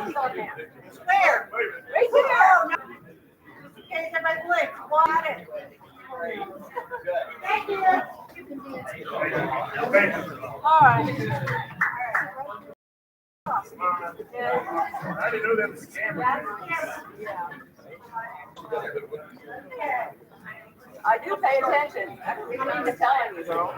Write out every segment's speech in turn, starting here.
houses on there. Where? Right there. Okay, everybody blink. Got it. Thank you. All right. I didn't know that was a camera. Yeah. I do pay attention. I don't need to tell you, girl.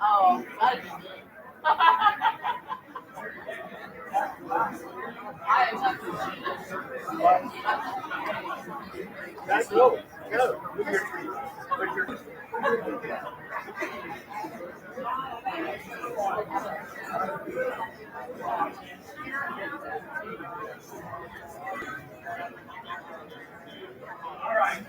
Oh, That's go. Go. All right.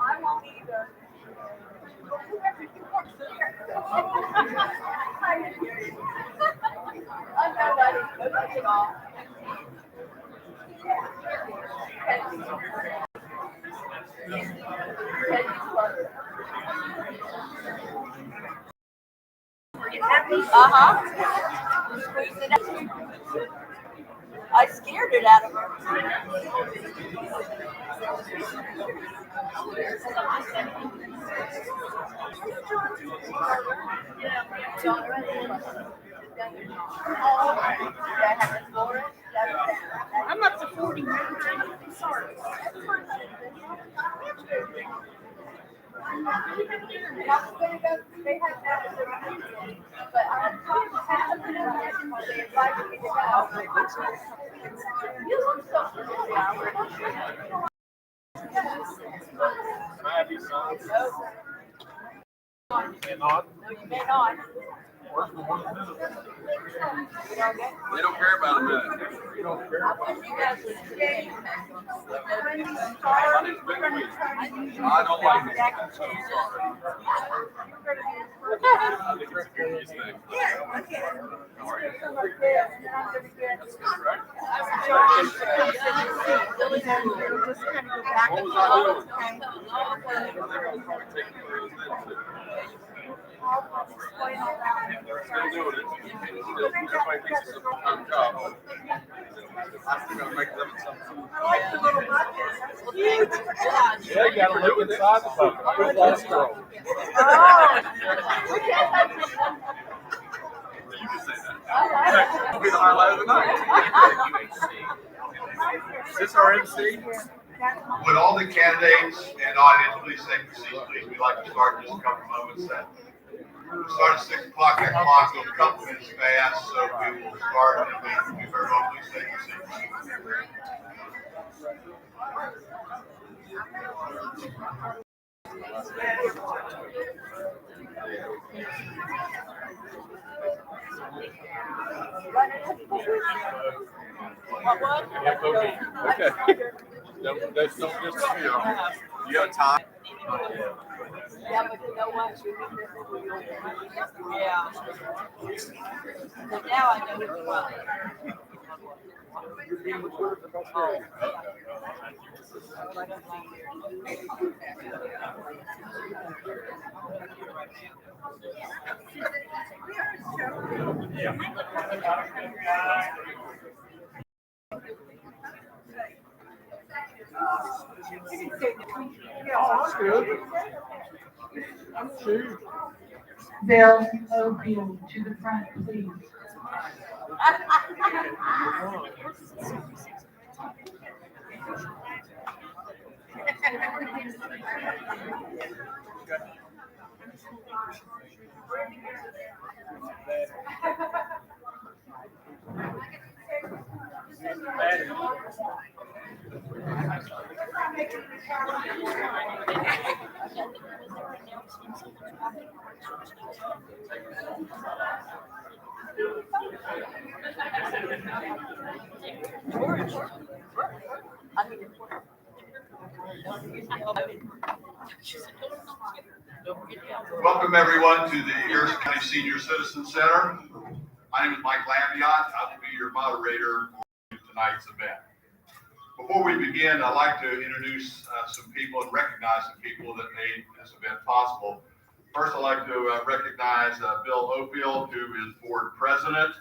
I won't either. I'm nobody. Nobody at all. Squeeze it out. I scared it out of her. I'm up to 40 minutes. Sorry. They had that, but I'm talking to them. They invited me to go. You look so familiar. No, you may not. They don't care about a minute. You don't care about it. I don't like it. What was I doing? Still doing it. Everybody thinks it's a full-time job. I'm still gonna make them something. I like the little buckets. Huge. Yeah, you gotta look inside the bucket. Where's that scroll? You can say that. That'll be the highlight of the night. Is this our MC? Would all the candidates and audience please take your seats, please? We'd like to start in just a couple moments. We start at 6 o'clock. That clock goes a couple minutes fast, so we will start and we very well please take your seats. Okay. Don't just disappear. You got time? Yeah, but you know what? Yeah. So now I know who you are. Bill O'Beal to the front, please. Welcome everyone to the Harrison County Senior Citizen Center. My name is Mike Lambiot. I will be your moderator for tonight's event. Before we begin, I'd like to introduce some people and recognize some people that made this event possible. First, I'd like to recognize Bill Oakfield, who is board president,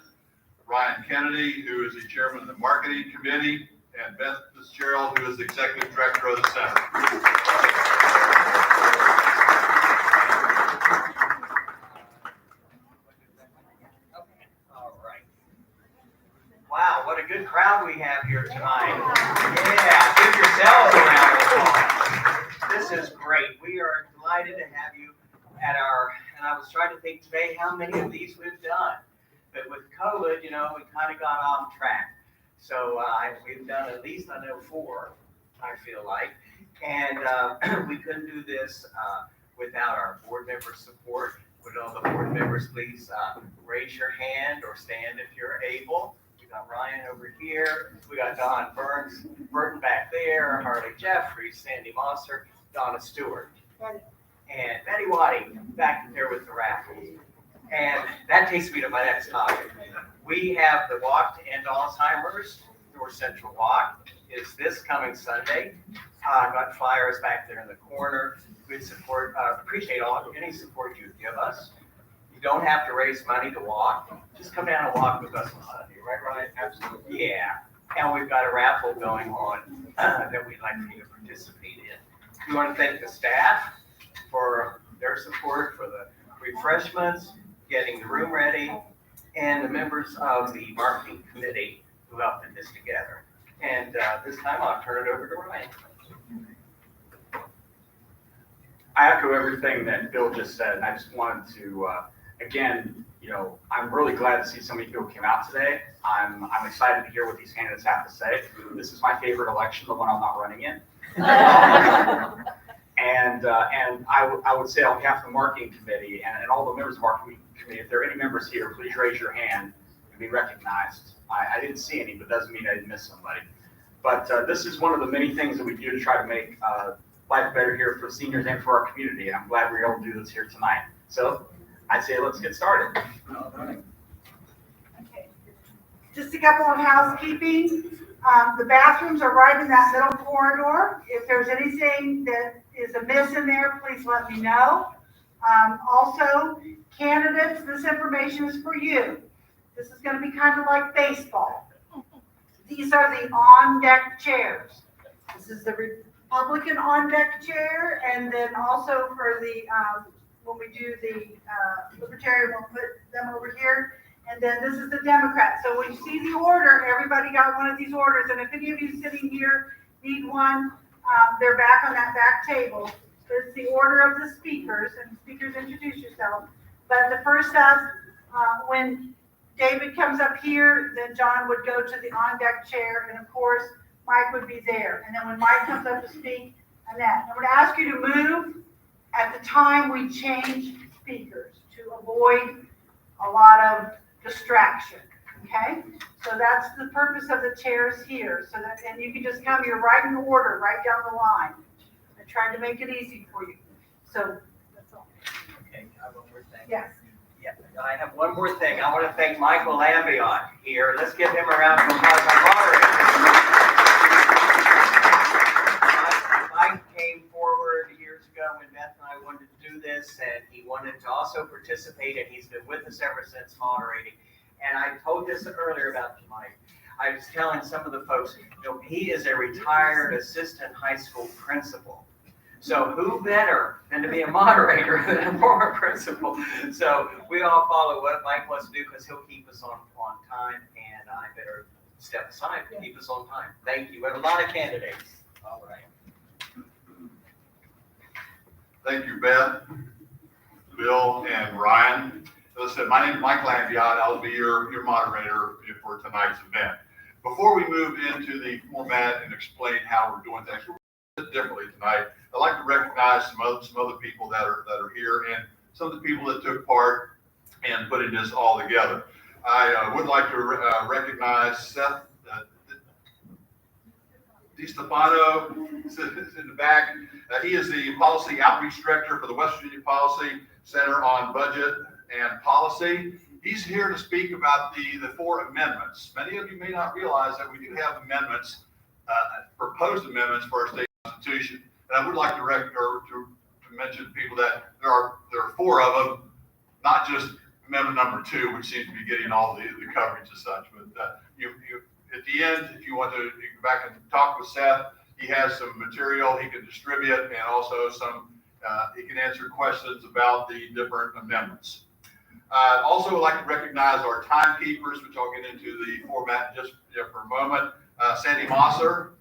Ryan Kennedy, who is the chairman of the marketing committee, and Beth Fitzgerald, who is the executive director of the center. Wow, what a good crowd we have here tonight. Yeah, give yourselves a round of applause. This is great. We are delighted to have you at our, and I was trying to think today how many of these we've done. But with COVID, we kind of got off track. So we've done at least, I know, 4, I feel like. And we couldn't do this without our board member support. Would all the board members please raise your hand or stand if you're able. We got Ryan over here. We got Don Burton back there, Harley Jeffries, Sandy Mosser, Donna Stewart, and Betty Waddy back there with the raffles. And that takes me to my next topic. We have the Walk to End Alzheimer's, North Central Walk, is this coming Sunday. I've got flyers back there in the corner. We'd support, appreciate any support you give us. You don't have to raise money to walk. Just come down and walk with us on Sunday, right, Ryan? Absolutely. Yeah. And we've got a raffle going on that we'd like for you to participate in. We want to thank the staff for their support for the refreshments, getting the room ready, and the members of the marketing committee who helped put this together. And this time I'll turn it over to Ryan. I echo everything that Bill just said, and I just wanted to, again, I'm really glad to see so many people came out today. I'm excited to hear what these candidates have to say. This is my favorite election, the one I'm not running in. And I would say on behalf of the marketing committee and all the members of the marketing committee, if there are any members here, please raise your hand and be recognized. I didn't see any, but doesn't mean I didn't miss somebody. But this is one of the many things that we do to try to make life better here for seniors and for our community, and I'm glad we're able to do this here tonight. So I'd say let's get started. All right. Okay. Just a couple of housekeeping. The bathrooms are right in that middle corridor. If there's anything that is amiss in there, please let me know. Also, candidates, this information is for you. This is going to be kind of like baseball. These are the on-deck chairs. This is the Republican on-deck chair, and then also for the, when we do the Libertarian, we'll put them over here. And then this is the Democrat. So when you see the order, everybody got one of these orders. And if any of you sitting here need one, they're back on that back table. It's the order of the speakers, and speakers introduce yourself. But the first up, when David comes up here, then John would go to the on-deck chair, and of course, Mike would be there. And then when Mike comes up to speak, Annette. I'm going to ask you to move at the time we change speakers to avoid a lot of distraction, okay? So that's the purpose of the chairs here. So that, and you can just come, you're right in order, right down the line. I tried to make it easy for you. So that's all. Okay, I have one more thing. Yes. Yeah, I have one more thing. I want to thank Michael Lambion here. Let's give him a round of applause, our moderator. Mike came forward years ago when Beth and I wanted to do this, and he wanted to also participate, and he's been with us ever since moderating. And I told this earlier about Mike. I was telling some of the folks, he is a retired assistant high school principal. So who better than to be a moderator than a former principal? So we all follow what Mike wants to do because he'll keep us on time, and I better step aside to keep us on time. Thank you. We have a lot of candidates. All right. Thank you, Beth, Bill, and Ryan. As I said, my name is Mike Lambion. I'll be your moderator for tonight's event. Before we move into the format and explain how we're doing things, we're a bit differently tonight. I'd like to recognize some other people that are here and some of the people that took part in putting this all together. I would like to recognize Seth DiStefano is in the back. He is the Policy Outreach Director for the West Virginia Policy Center on Budget and Policy. He's here to speak about the 4 amendments. Many of you may not realize that we do have amendments, proposed amendments for our state constitution. And I would like to mention to people that there are 4 of them, not just amendment number 2, which seems to be getting all the coverage as such. But you at the end, if you want to, you can go back and talk with Seth. He has some material he can distribute, and also he can answer questions about the different amendments. Also, I'd like to recognize our timekeepers, which I'll get into the format just for a moment. Sandy Mosser,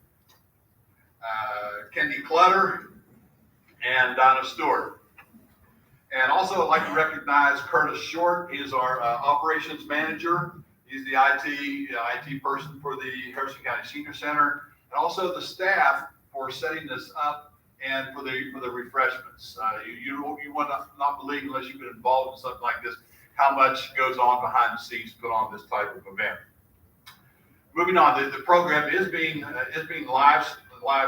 Kendi Clutter, and Donna Stewart. And also, I'd like to recognize Curtis Short. He is our operations manager. He's the IT person for the Harrison County Senior Center, and also the staff for setting this up and for the refreshments. You would not believe, unless you've been involved in something like this, how much goes on behind the scenes to put on this type of event. Moving on, the program is being live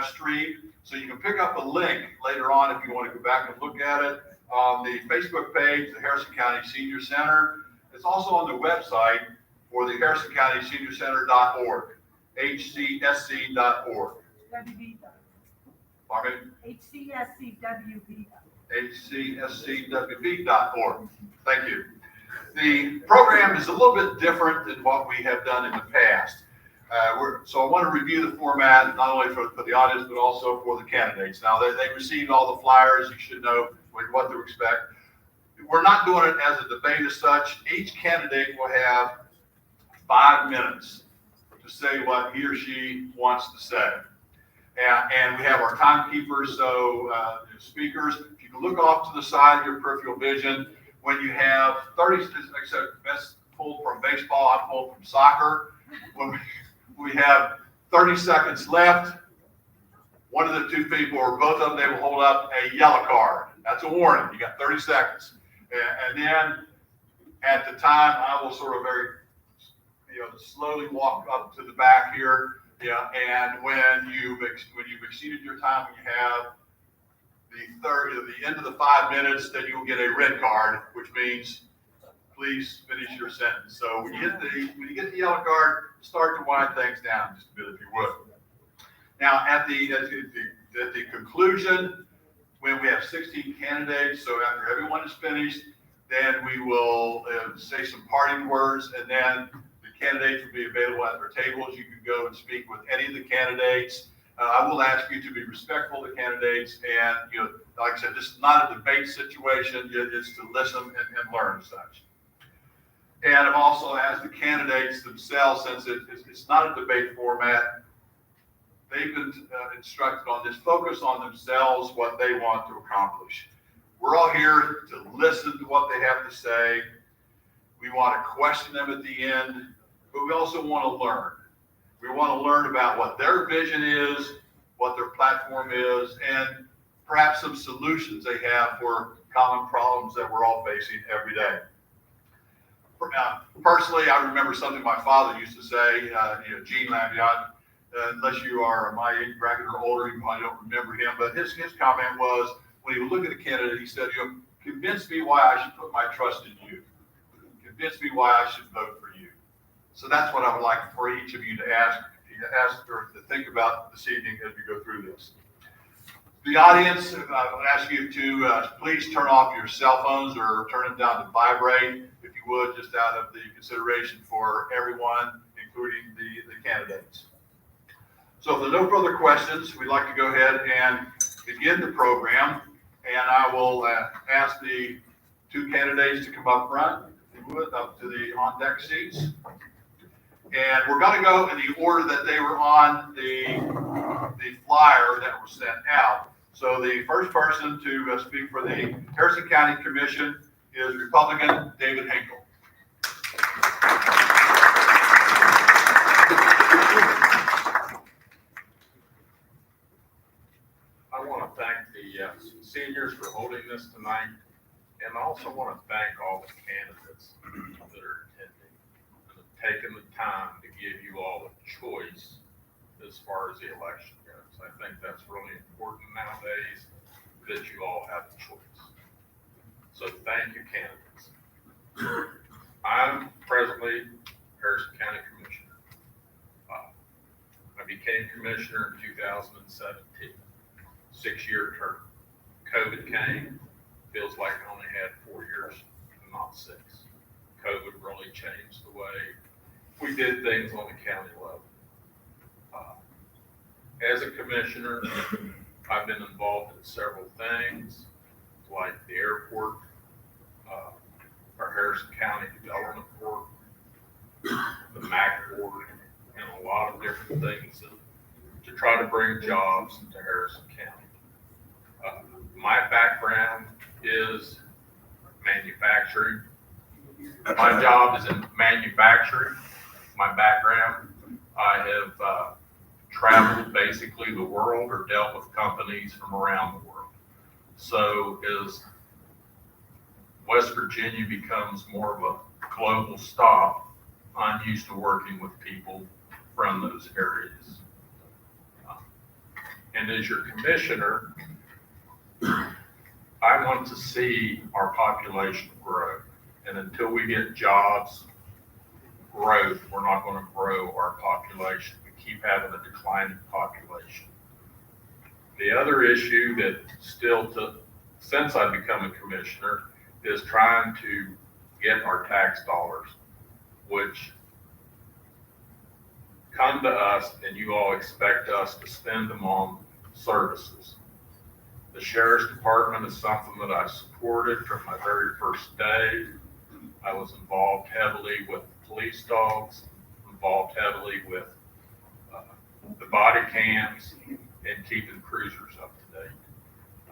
streamed, so you can pick up a link later on if you want to go back and look at it on the Facebook page, the Harrison County Senior Center. It's also on the website for the Harrison County Senior Center.org, hcsc.org. WB. Pardon me? HCSCWB. hcscwb.org. Thank you. The program is a little bit different than what we have done in the past. So I want to review the format, not only for the audience, but also for the candidates. Now, they received all the flyers. You should know what to expect. We're not doing it as a debate as such. Each candidate will have 5 minutes to say what he or she wants to say. And we have our timekeepers, so speakers, if you can look off to the side of your peripheral vision, when you have 30, like I said, best pulled from baseball, I pulled from soccer. When we have 30 seconds left, one of the 2 people or both of them, they will hold up a yellow card. That's a warning. You got 30 seconds. And then at the time, I will sort of slowly walk up to the back here. And when you've exceeded your time, when you have the end of the 5 minutes, then you'll get a red card, which means please finish your sentence. So when you get the yellow card, start to wind things down just a bit, if you would. Now, at the conclusion, when we have 16 candidates, so after everyone is finished, then we will say some parting words, and then the candidates will be available at their tables. You can go and speak with any of the candidates. I will ask you to be respectful of the candidates, and like I said, this is not a debate situation. It's to listen and learn as such. And I've also asked the candidates themselves, since it's not a debate format, they've been instructed on this, focus on themselves, what they want to accomplish. We're all here to listen to what they have to say. We want to question them at the end, but we also want to learn. We want to learn about what their vision is, what their platform is, and perhaps some solutions they have for common problems that we're all facing every day. Personally, I remember something my father used to say, Gene Lambion, unless you are my age bracket or older, you probably don't remember him, but his comment was, when he would look at a candidate, he said, convince me why I should put my trust in you. convince me why I should vote for you. So that's what I would like for each of you to ask or to think about this evening as we go through this. The audience, I would ask you to please turn off your cell phones or turn them down to vibrate, if you would, just out of the consideration for everyone, including the candidates. So if there are no further questions, we'd like to go ahead and begin the program. And I will ask the two candidates to come up front, if you would, up to the on-deck seats. And we're going to go in the order that they were on the flyer that was sent out. So the first person to speak for the Harrison County Commission is Republican David Hinkle. I want to thank the seniors for holding this tonight, and I also want to thank all the candidates that are attending and have taken the time to give you all a choice as far as the election goes. I think that's really important nowadays, that you all have a choice. So thank you, candidates. I'm presently Harrison County Commissioner. I became commissioner in 2017. 6-year term. COVID came, feels like I only had 4 years, not 6. COVID really changed the way we did things on the county level. As a commissioner, I've been involved in several things, like the airport, our Harrison County Development Board, the MAC Board, and a lot of different things to try to bring jobs to Harrison County. My background is manufacturing. My job is in manufacturing. My background, I have traveled basically the world or dealt with companies from around the world. So as West Virginia becomes more of a global stop, I'm used to working with people from those areas. And as your commissioner, I want to see our population grow. And until we get jobs growth, we're not going to grow our population. We keep having a declining population. The other issue that since I've become a commissioner, is trying to get our tax dollars, which come to us and you all expect us to spend them on services. The Sheriff's Department is something that I supported from my very first day. I was involved heavily with police dogs, involved heavily with the body cams and keeping cruisers up to date.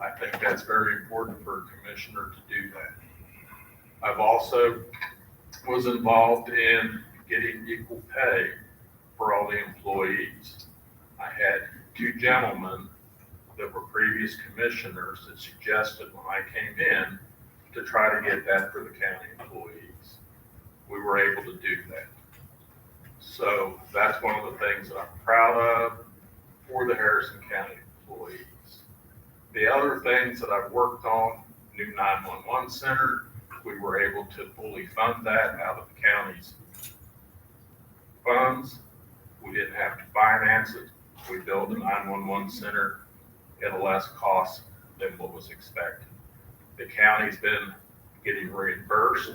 I think that's very important for a commissioner to do that. I've also was involved in getting equal pay for all the employees. I had 2 gentlemen that were previous commissioners that suggested when I came in to try to get that for the county employees. We were able to do that. So that's one of the things that I'm proud of for the Harrison County employees. The other things that I've worked on, new 911 center, we were able to fully fund that out of the county's funds. We didn't have to finance it. We built a 911 center at a less cost than what was expected. The county's been getting reimbursed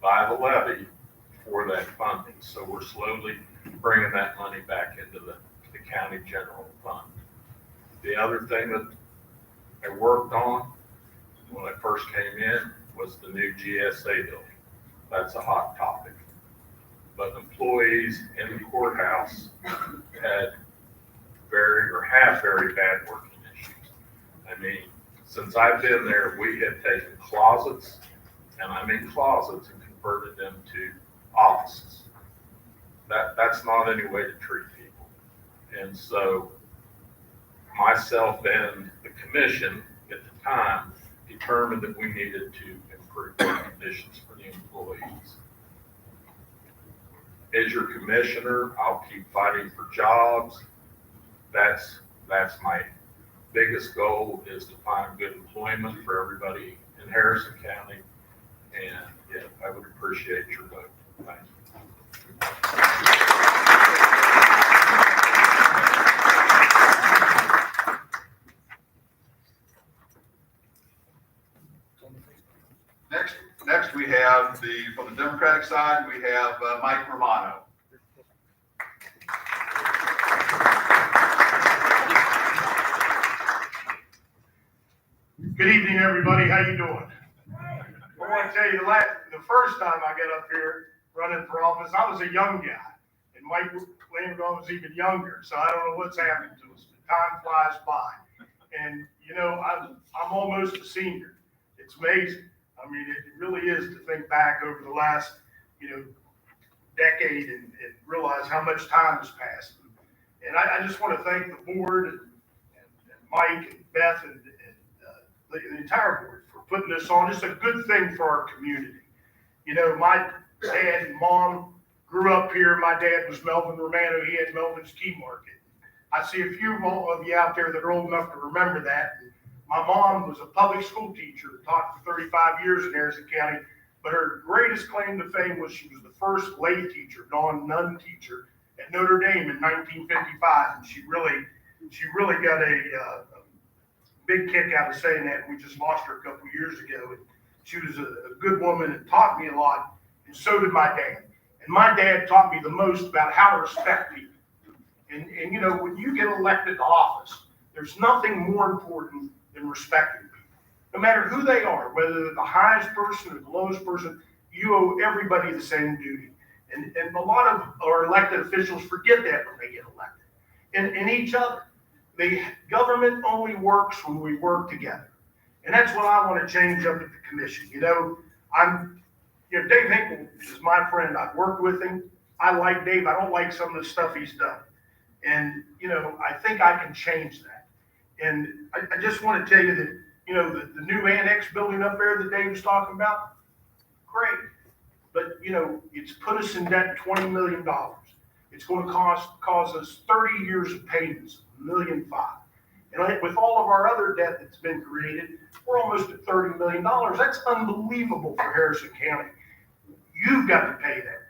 by the levy for that funding. So we're slowly bringing that money back into the county general fund. The other thing that I worked on when I first came in was the new GSA building. That's a hot topic. But employees in the courthouse have very bad working issues. I mean, since I've been there, we have taken closets, and I mean closets, and converted them to offices. That's not any way to treat people. And so myself and the commission at the time determined that we needed to improve our conditions for the employees. As your commissioner, I'll keep fighting for jobs. That's my biggest goal, is to find good employment for everybody in Harrison County and yeah, I would appreciate your vote. Thank you. Next we have from the Democratic side, we have Mike Romano. Good evening, everybody. How you doing? I want to tell you, the first time I got up here running for office, I was a young guy, and Mike Landon was even younger. So I don't know what's happened to us. But time flies by, and you know, I'm almost a senior. It's amazing. I mean, it really is to think back over the last, decade and realize how much time has passed. And I just want to thank the board and Mike and Beth and the entire board for putting this on. It's a good thing for our community. You know, my dad and mom grew up here. My dad was Melvin Romano. He had Melvin's Key Market. I see a few of you out there that are old enough to remember that. My mom was a public school teacher, taught for 35 years in Harrison County, but her greatest claim to fame was she was the first lay teacher, non-nun teacher at Notre Dame in 1955. And she really got a big kick out of saying that. We just lost her a couple years ago. And she was a good woman and taught me a lot, and so did my dad. And my dad taught me the most about how to respect people. And you know, when you get elected to office, there's nothing more important than respecting people. No matter who they are, whether they're the highest person or the lowest person, you owe everybody the same duty. And a lot of our elected officials forget that when they get elected. And each other. The government only works when we work together. And that's what I want to change up at the commission. You know, Dave Hinkle is my friend. I've worked with him. I like Dave. I don't like some of the stuff he's done. And, you know, I think I can change that. And I just want to tell you that, you know, the new annex building up there that Dave was talking about, great. But, you know, it's put us in debt $20 million. It's going to cause us 30 years of payments, $1.5 million. And with all of our other debt that's been created, we're almost at $30 million. That's unbelievable for Harrison County. You've got to pay that.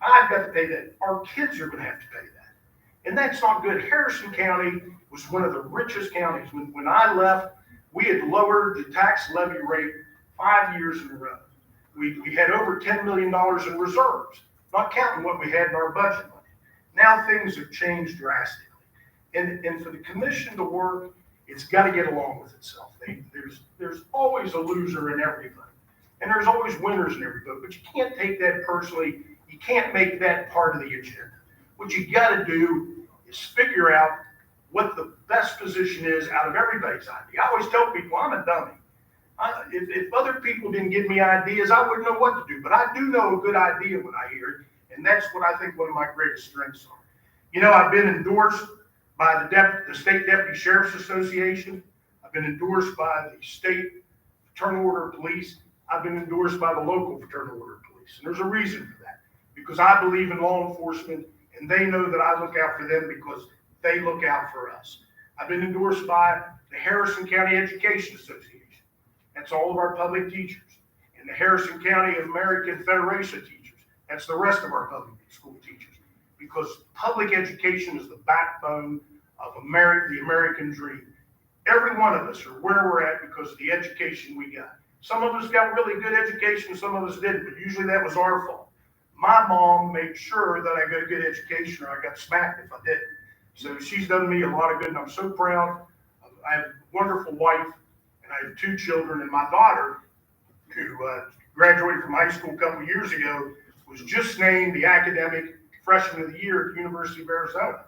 I've got to pay that. Our kids are going to have to pay that. And that's not good. Harrison County was one of the richest counties. When I left, we had lowered the tax levy rate 5 years in a row. We had over $10 million in reserves, not counting what we had in our budget money. Now things have changed drastically. And for the commission to work, it's got to get along with itself. There's always a loser in every vote. And there's always winners in every vote. But you can't take that personally. You can't make that part of the agenda. What you got to do is figure out what the best position is out of everybody's idea. I always tell people I'm a dummy. If other people didn't give me ideas, I wouldn't know what to do. But I do know a good idea when I hear it. And that's what I think one of my greatest strengths are. You know, I've been endorsed by the State Deputy Sheriff's Association. I've been endorsed by the State Fraternal Order of Police. I've been endorsed by the local Fraternal Order of Police. And there's a reason for that. Because I believe in law enforcement, and they know that I look out for them because they look out for us. I've been endorsed by the Harrison County Education Association. That's all of our public teachers. And the Harrison County American Federation of Teachers. That's the rest of our public school teachers. Because public education is the backbone of the American dream. Every one of us are where we're at because of the education we got. Some of us got really good education, some of us didn't, but usually that was our fault. My mom made sure that I got a good education or I got smacked if I didn't. So she's done me a lot of good, and I'm so proud. I have a wonderful wife, and I have 2 children, and my daughter, who graduated from high school a couple years ago, was just named the academic freshman of the year at the University of Arizona.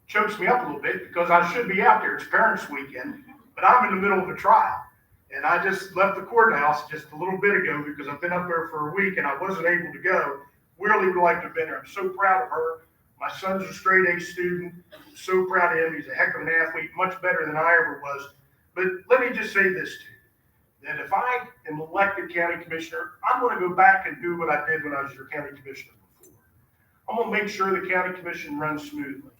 Chokes me up a little bit because I should be out there. It's parents' weekend, but I'm in the middle of a trial. And I just left the courthouse just a little bit ago because I've been up there for a week and I wasn't able to go. Really would like to have been there. I'm so proud of her. My son's a straight A student. I'm so proud of him. He's a heck of an athlete, much better than I ever was. But let me just say this to you, that if I am elected county commissioner, I'm going to go back and do what I did when I was your county commissioner before. I'm going to make sure the county commission runs smoothly.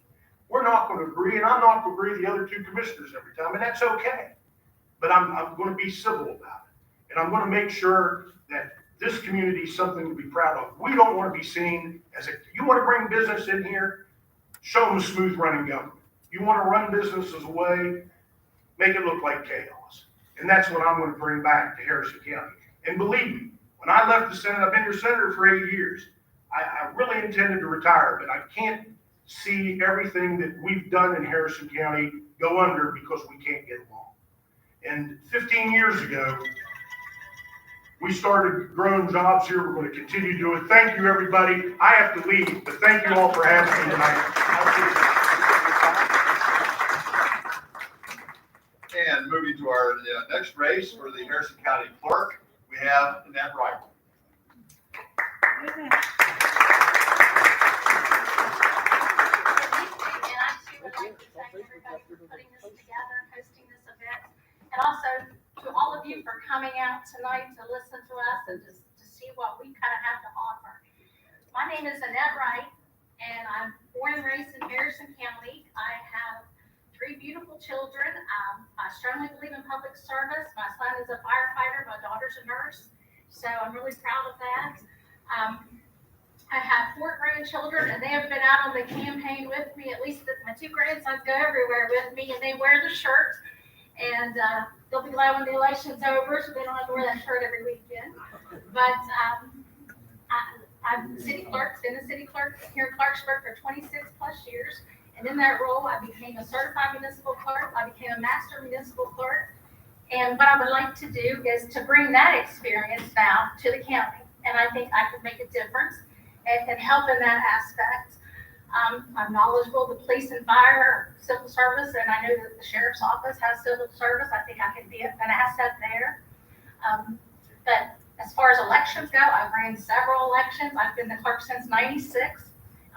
We're not going to agree, and I'm not going to agree with the other 2 commissioners every time, and that's okay. But I'm going to be civil about it. And and I'm gonna make sure that this community is something to be proud of. We don't wanna be seen as you wanna bring business in here, show them a smooth running government. You wanna run businesses away, make it look like chaos. And that's what I'm gonna bring back to Harrison County. And believe me, when I left the Senate, I've been your senator for 8 years. I really intended to retire, but I can't see everything that we've done in Harrison County go under because we can't get along. And 15 years ago, we started growing jobs here. We're going to continue to do it. Thank you, everybody. I have to leave, but thank you all for having me tonight. And moving to our next race for the Harrison County Clerk, we have Annette Wright. And I too would like to thank everybody for putting this together and hosting this event. And also to all of you for coming out tonight to listen to us and just to see what we kind of have to offer. My name is Annette Wright, and I'm born and raised in Harrison County. I have 3 beautiful children. I strongly believe in public service. My son is a firefighter. My daughter's a nurse. So I'm really proud of that. I have 4 grandchildren, and they have been out on the campaign with me. At least my 2 grandsons go everywhere with me, and they wear the shirt. And they'll be glad when the election's over, so they don't have to wear that shirt every weekend. But I'm city clerk, been a city clerk here in Clarksburg for 26 plus years. And in that role, I became a certified municipal clerk. I became a master municipal clerk. And what I would like to do is to bring that experience now to the county. And I think I could make a difference and help in that aspect. I'm knowledgeable of the police and fire, civil service, and I know that the sheriff's office has civil service. I think I can be an asset there. But as far as elections go, I've ran several elections. I've been the clerk since '96.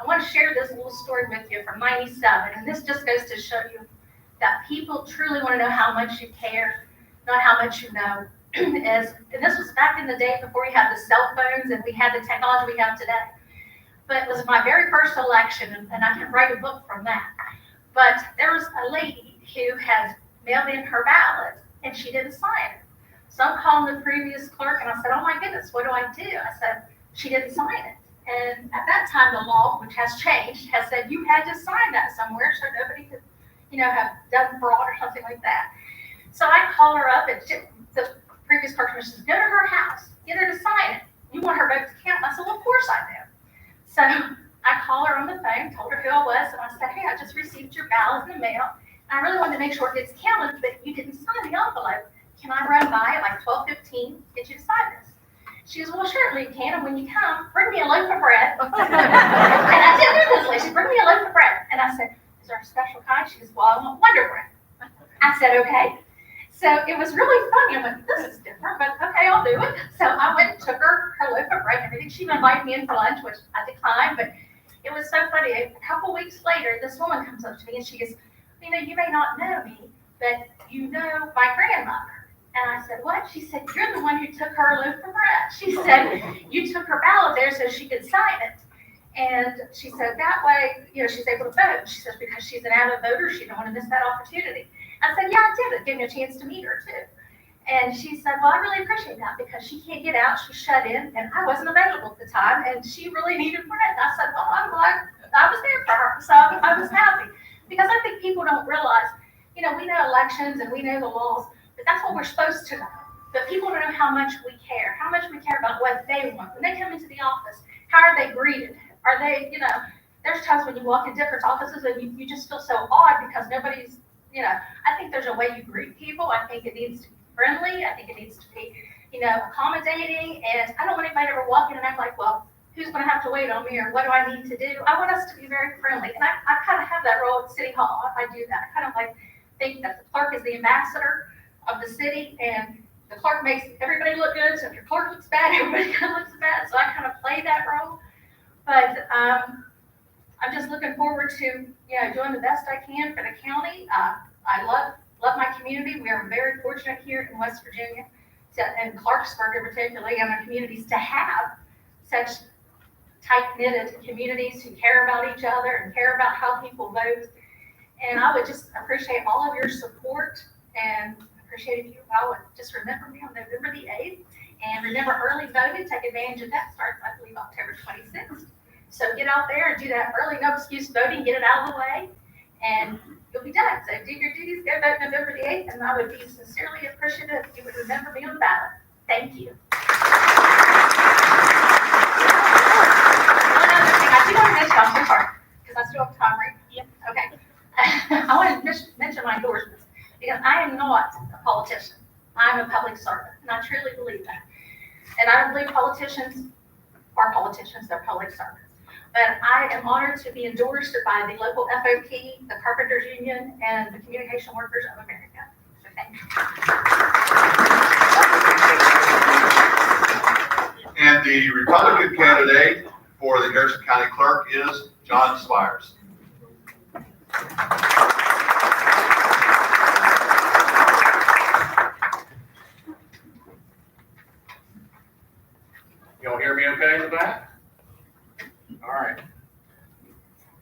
I want to share this little story with you from '97, and this just goes to show you that people truly want to know how much you care, not how much you know. And this was back in the day before we had the cell phones and we had the technology we have today. But it was my very first election, and I can write a book from that. But there was a lady who had mailed in her ballot, and she didn't sign it. So I'm calling the previous clerk, and I said, oh my goodness, what do I do? I said, she didn't sign it. And at that time, the law, which has changed, has said you had to sign that somewhere so nobody could, have done fraud or something like that. So I call her up, and the previous clerk says, go to her house, get her to sign it. You want her vote to count? I said, well, of course I do. So I called her on the phone, told her who I was, and I said, hey, I just received your ballot in the mail, and I really wanted to make sure it gets counted, but you didn't sign the envelope. Can I run by at like 12:15, get you to sign this? She goes, well, certainly you can, and when you come, bring me a loaf of bread. And I did do this, lady. She bring me a loaf of bread. And I said, is there a special kind? She goes, well, I want Wonder Bread. I said, okay. So it was really funny. I went, this is different, but okay, I'll do it. So I went and took her loaf of bread and everything. She invited me in for lunch, which I declined, but it was so funny. A couple weeks later, this woman comes up to me and she goes, you may not know me, but you know my grandmother. And I said, what? She said, you're the one who took her loaf of bread. She said, you took her ballot there so she could sign it. And she said, that way, she's able to vote. She says, because she's an avid voter, she don't want to miss that opportunity. I said, yeah, I did. It gave me a chance to meet her, too. And she said, well, I really appreciate that because she can't get out. She's shut in, and I wasn't available at the time, and she really needed bread. And I said, well, I'm glad I was there for her. So I was happy because I think people don't realize, we know elections and we know the laws, but that's what we're supposed to know. But people don't know how much we care about what they want. When they come into the office, how are they greeted? Are they, there's times when you walk in different offices and you just feel so odd because nobody's, I think there's a way you greet people. I think it needs to be friendly. I think it needs to be, accommodating. And I don't want anybody to ever walk in and act like, well, who's going to have to wait on me or what do I need to do? I want us to be very friendly. And I kind of have that role at City Hall. I do that. I kind of think that the clerk is the ambassador of the city and the clerk makes everybody look good. So if your clerk looks bad, everybody kind of looks bad. So I kind of play that role. But I'm just looking forward to, doing the best I can for the county. I love my community. We are very fortunate here in West Virginia, and Clarksburg in particular, and our communities to have such tight-knitted communities who care about each other and care about how people vote. And I would just appreciate all of your support and appreciate if you all would just remember me on November the 8th. And remember early voting, take advantage of that, starts, I believe, October 26th. So get out there and do that early no excuse voting, get it out of the way, and you'll be done. So do your duties, go vote November the 8th, and I would be sincerely appreciative if you would remember me on the ballot. Thank you. One other thing, I do want to mention, I'm so sorry, because I still have time, right? Yep. Okay. I want to mention my endorsements, because I am not a politician. I'm a public servant, and I truly believe that. And I don't believe politicians are politicians, they're public servants. But I am honored to be endorsed by the local FOP, the Carpenters Union, and the Communication Workers of America. So thank you. And the Republican candidate for the Harrison County Clerk is John Spires. Y'all hear me okay in the back? All right.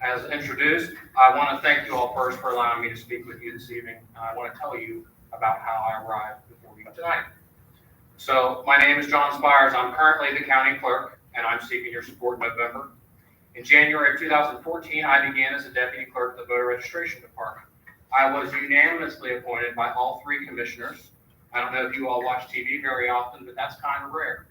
As introduced, I want to thank you all first for allowing me to speak with you this evening. I want to tell you about how I arrived before you tonight. So my name is John Spires. I'm currently the county clerk, and I'm seeking your support in November. In January of 2014, I began as a deputy clerk of the voter registration department. I was unanimously appointed by all three commissioners. I don't know if you all watch TV very often, but that's kind of rare.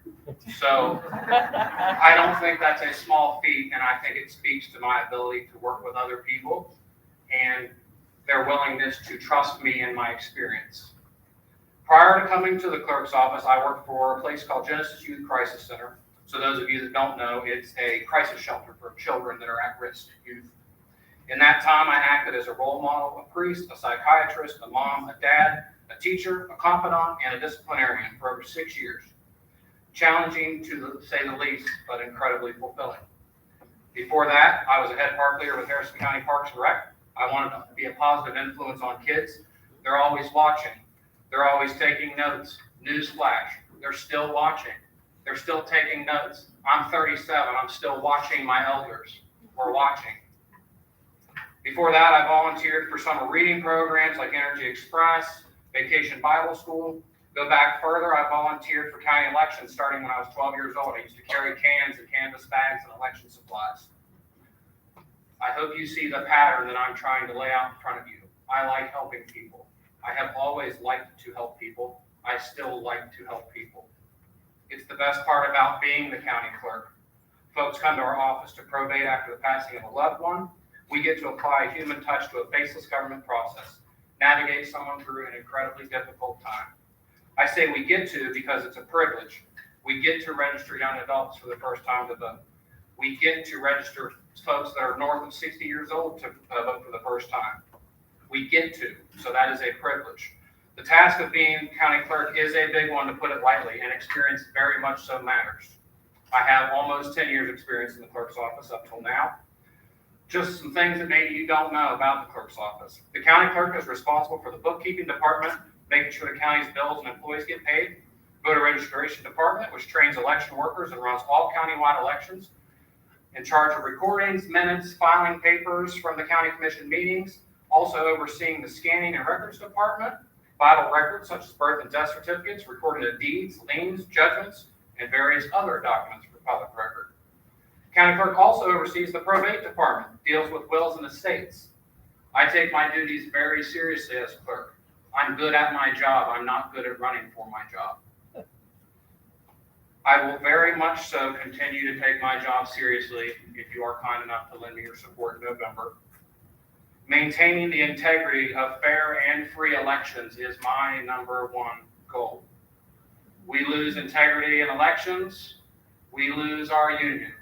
So I don't think that's a small feat, and I think it speaks to my ability to work with other people and their willingness to trust me and my experience. Prior to coming to the clerk's office, I worked for a place called Genesis Youth Crisis Center. So those of you that don't know, it's a crisis shelter for children that are at-risk youth. In that time, I acted as a role model, a priest, a psychiatrist, a mom, a dad, a teacher, a confidant, and a disciplinarian for over 6 years. Challenging to say the least, but incredibly fulfilling. Before that, I was a head park leader with Harrison County Parks and Rec. I wanted to be a positive influence on kids. They're always watching. They're always taking notes. Newsflash, they're still watching. They're still taking notes. I'm 37, I'm still watching my elders. We're watching. Before that, I volunteered for summer reading programs like Energy Express, Vacation Bible School. Go back further, I volunteered for county elections starting when I was 12 years old. I used to carry cans and canvas bags and election supplies. I hope you see the pattern that I'm trying to lay out in front of you. I like helping people. I have always liked to help people. I still like to help people. It's the best part about being the county clerk. Folks come to our office to probate after the passing of a loved one. We get to apply a human touch to a faceless government process, navigate someone through an incredibly difficult time. I say we get to because it's a privilege. We get to register young adults for the first time to vote. We get to register folks that are north of 60 years old to vote for the first time. We get to, so that is a privilege. The task of being county clerk is a big one, to put it lightly, and experience very much so matters. I have almost 10 years experience in the clerk's office up till now. Just some things that maybe you don't know about the clerk's office. The county clerk is responsible for the bookkeeping department, making sure the county's bills and employees get paid. Voter registration department, which trains election workers and runs all countywide elections. In charge of recordings, minutes, filing papers from the county commission meetings. Also overseeing the scanning and records department. Vital records such as birth and death certificates, recording of deeds, liens, judgments, and various other documents for public record. County clerk also oversees the probate department, deals with wills and estates. I take my duties very seriously as clerk. I'm good at my job. I'm not good at running for my job. I will very much so continue to take my job seriously if you are kind enough to lend me your support in November. Maintaining the integrity of fair and free elections is my number one goal. We lose integrity in elections, we lose our union.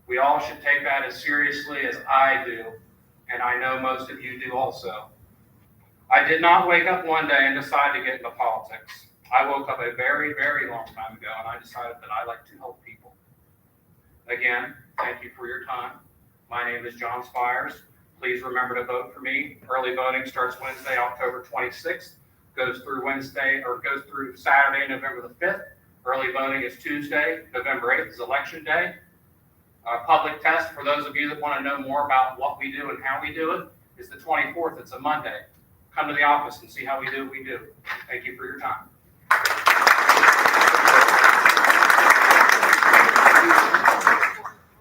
We all should take that as seriously as I do, and I know most of you do also. I did not wake up one day and decide to get into politics. I woke up a very, very long time ago, and I decided that I like to help people. Again, thank you for your time. My name is John Spires. Please remember to vote for me. Early voting starts Wednesday, October 26th, goes through Saturday, November the 5th. Early voting is Tuesday, November 8th is election day. Public test, for those of you that want to know more about what we do and how we do it, is the 24th. It's a Monday. come to the office and see how we do what we do. Thank you for your time.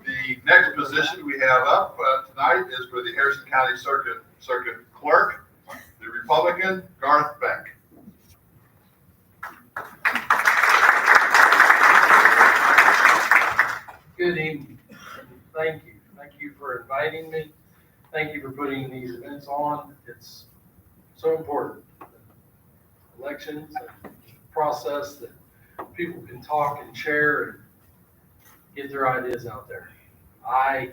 The next position we have up tonight is for the Harrison County Circuit Clerk, the Republican Garth Beck. Good evening. Thank you. Thank you for inviting me. Thank you for putting these events on. It's so important. Elections, and process that people can talk and share and get their ideas out there. My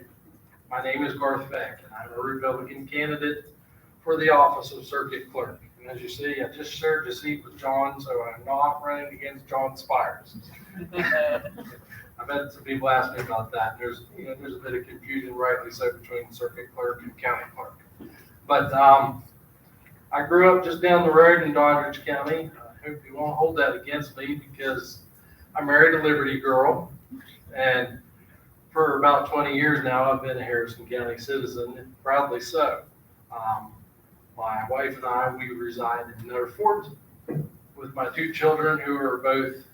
name is Garth Beck, and I'm a Republican candidate for the office of Circuit Clerk. And as you see, I just shared the seat with John, so I'm not running against John Spires. I've had some people ask me about that. There's a bit of confusion, rightly so, between Circuit Clerk and County Clerk. But I grew up just down the road in Doddridge County. I hope you won't hold that against me because I married a Liberty girl, and for about 20 years now, I've been a Harrison County citizen, and proudly so. My wife and I, we reside in Fort with my two children who are both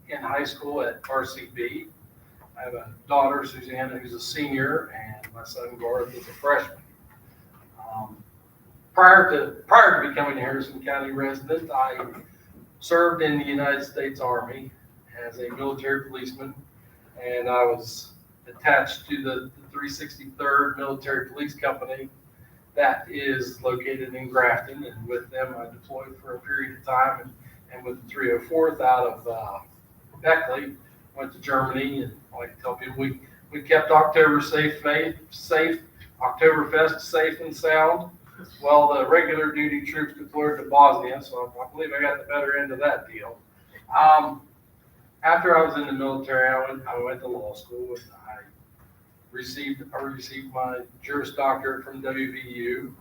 in high school at RCB. I have a daughter, Susanna, who's a senior, and my son, Garth, is a freshman. Prior to becoming a Harrison County resident, I served in the United States Army as a military policeman, and I was attached to the 363rd Military Police Company that is located in Grafton, and with them I deployed for a period of time, and with the 304th out of Beckley, went to Germany, and I like to tell people we kept October safe, Oktoberfest safe and sound, while the regular duty troops deployed to Bosnia, so I believe I got the better end of that deal. After I was in the military, I went to law school, and I received my Juris Doctorate from WVU.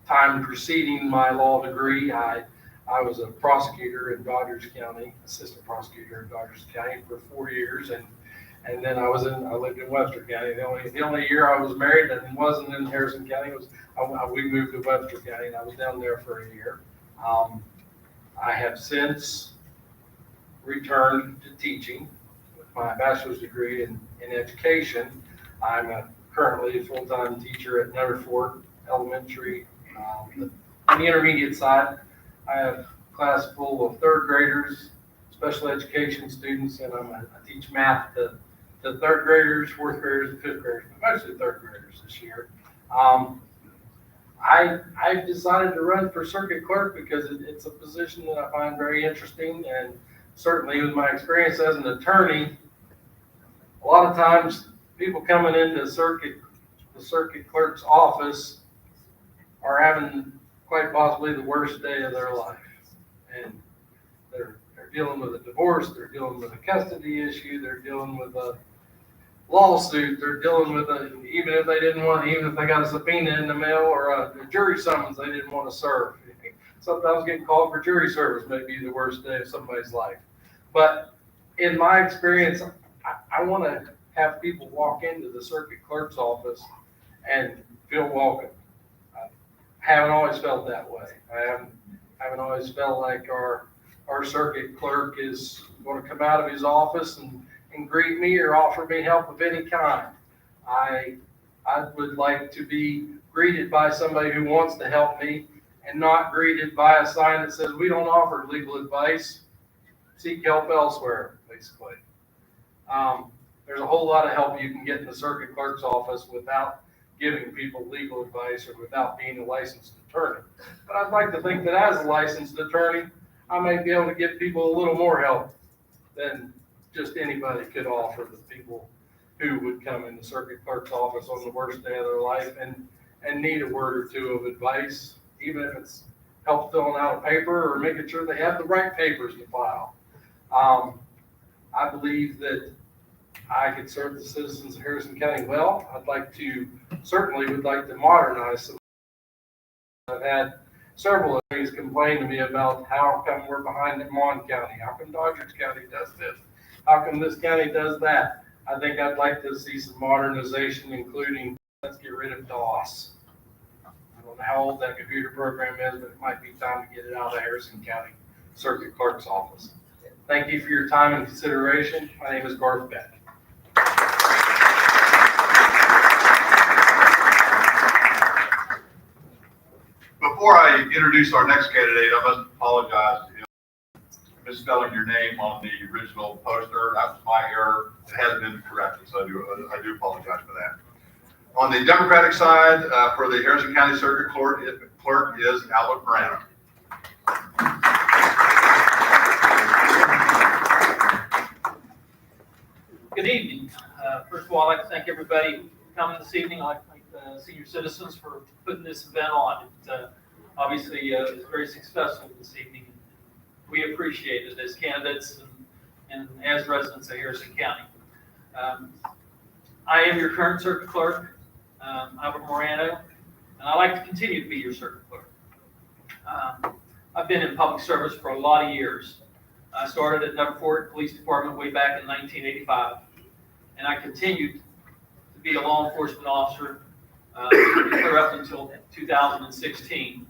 Time preceding my law degree, I was a prosecutor in Doddridge County, assistant prosecutor in Doddridge County for 4 years, and then I lived in Webster County. The only year I was married and wasn't in Harrison County was we moved to Webster County, and I was down there for a year. I have since returned to teaching with my bachelor's degree in education. I'm currently a full-time teacher at Netherford Elementary. On the intermediate side, I have a class full of third graders, special education students, and I teach math to third graders, fourth graders, and fifth graders, but mostly third graders this year. I decided to run for circuit clerk because it's a position that I find very interesting, and certainly with my experience as an attorney, a lot of times people coming into the circuit clerk's office are having quite possibly the worst day of their life, and they're dealing with a divorce, they're dealing with a custody issue, they're dealing with a lawsuit, they're dealing with even if they got a subpoena in the mail or a jury summons they didn't want to serve. Sometimes getting called for jury service may be the worst day of somebody's life. But in my experience, I want to have people walk into the circuit clerk's office and feel welcome. I haven't always felt that way. I haven't always felt like our circuit clerk is going to come out of his office and greet me or offer me help of any kind. I would like to be greeted by somebody who wants to help me and not greeted by a sign that says, "We don't offer legal advice. Seek help elsewhere," basically. There's a whole lot of help you can get in the circuit clerk's office without giving people legal advice or without being a licensed attorney. But I'd like to think that as a licensed attorney, I may be able to give people a little more help than just anybody could offer the people who would come in the circuit clerk's office on the worst day of their life and need a word or two of advice, even if it's help filling out a paper or making sure they have the right papers to file. I believe that I could serve the citizens of Harrison County well. Certainly would like to modernize some. I've had several attorneys complain to me about how come we're behind in Mon County, how come Doddridge County does this, how come this county does that. I think I'd like to see some modernization, including let's get rid of DOS. know how old that computer program is, but it might be time to get it out of Harrison County Circuit Clerk's office. Thank you for your time and consideration. My name is Garth Beck. Before I introduce our next candidate, I must apologize to him. Misspelling your name on the original poster, that was my error. It has been corrected, so I do apologize for that. On the Democratic side, for the Harrison County Circuit Clerk is Albert Morano. Good evening. First of all, I'd like to thank everybody for coming this evening. I'd like to thank the senior citizens for putting this event on. It obviously is very successful this evening. We appreciate it as candidates and as residents of Harrison County. I am your current circuit clerk, Albert Morano, and I'd like to continue to be your circuit clerk. I've been in public service for a lot of years. I started at Number Fort Police Department way back in 1985, and I continued to be a law enforcement officer clear up until 2016.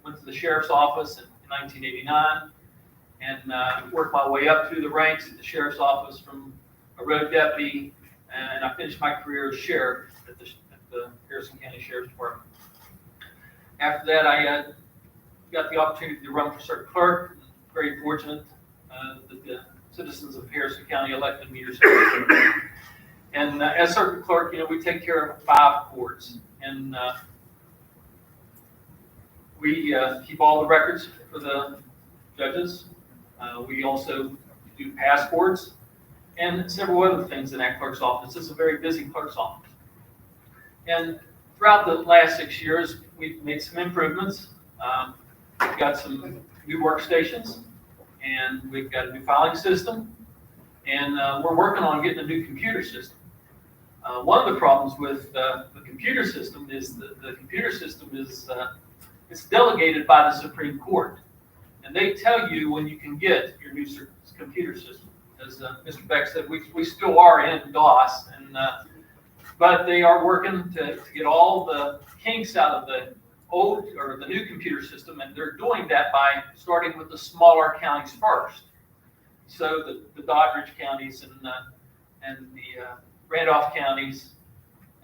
Went to the sheriff's office in 1989 and worked my way up through the ranks at the sheriff's office from a road deputy, and I finished my career as sheriff at the Harrison County Sheriff's Department. After that, I got the opportunity to run for circuit clerk. Very fortunate that the citizens of Harrison County elected me to circuit clerk. And as circuit clerk, we take care of 5 courts, and we keep all the records for the judges. We also do passports and several other things in that clerk's office. It's a very busy clerk's office. And throughout the last 6 years, we've made some improvements. We've got some new workstations, and we've got a new filing system, and we're working on getting a new computer system. One of the problems with the computer system is the computer system is it's delegated by the Supreme Court, and they tell you when you can get your new computer system. As Mr. Beck said, we still are in DOS, and but they are working to get all the kinks out of the old or the new computer system, and they're doing that by starting with the smaller counties first. So the Doddridge counties and the Randolph counties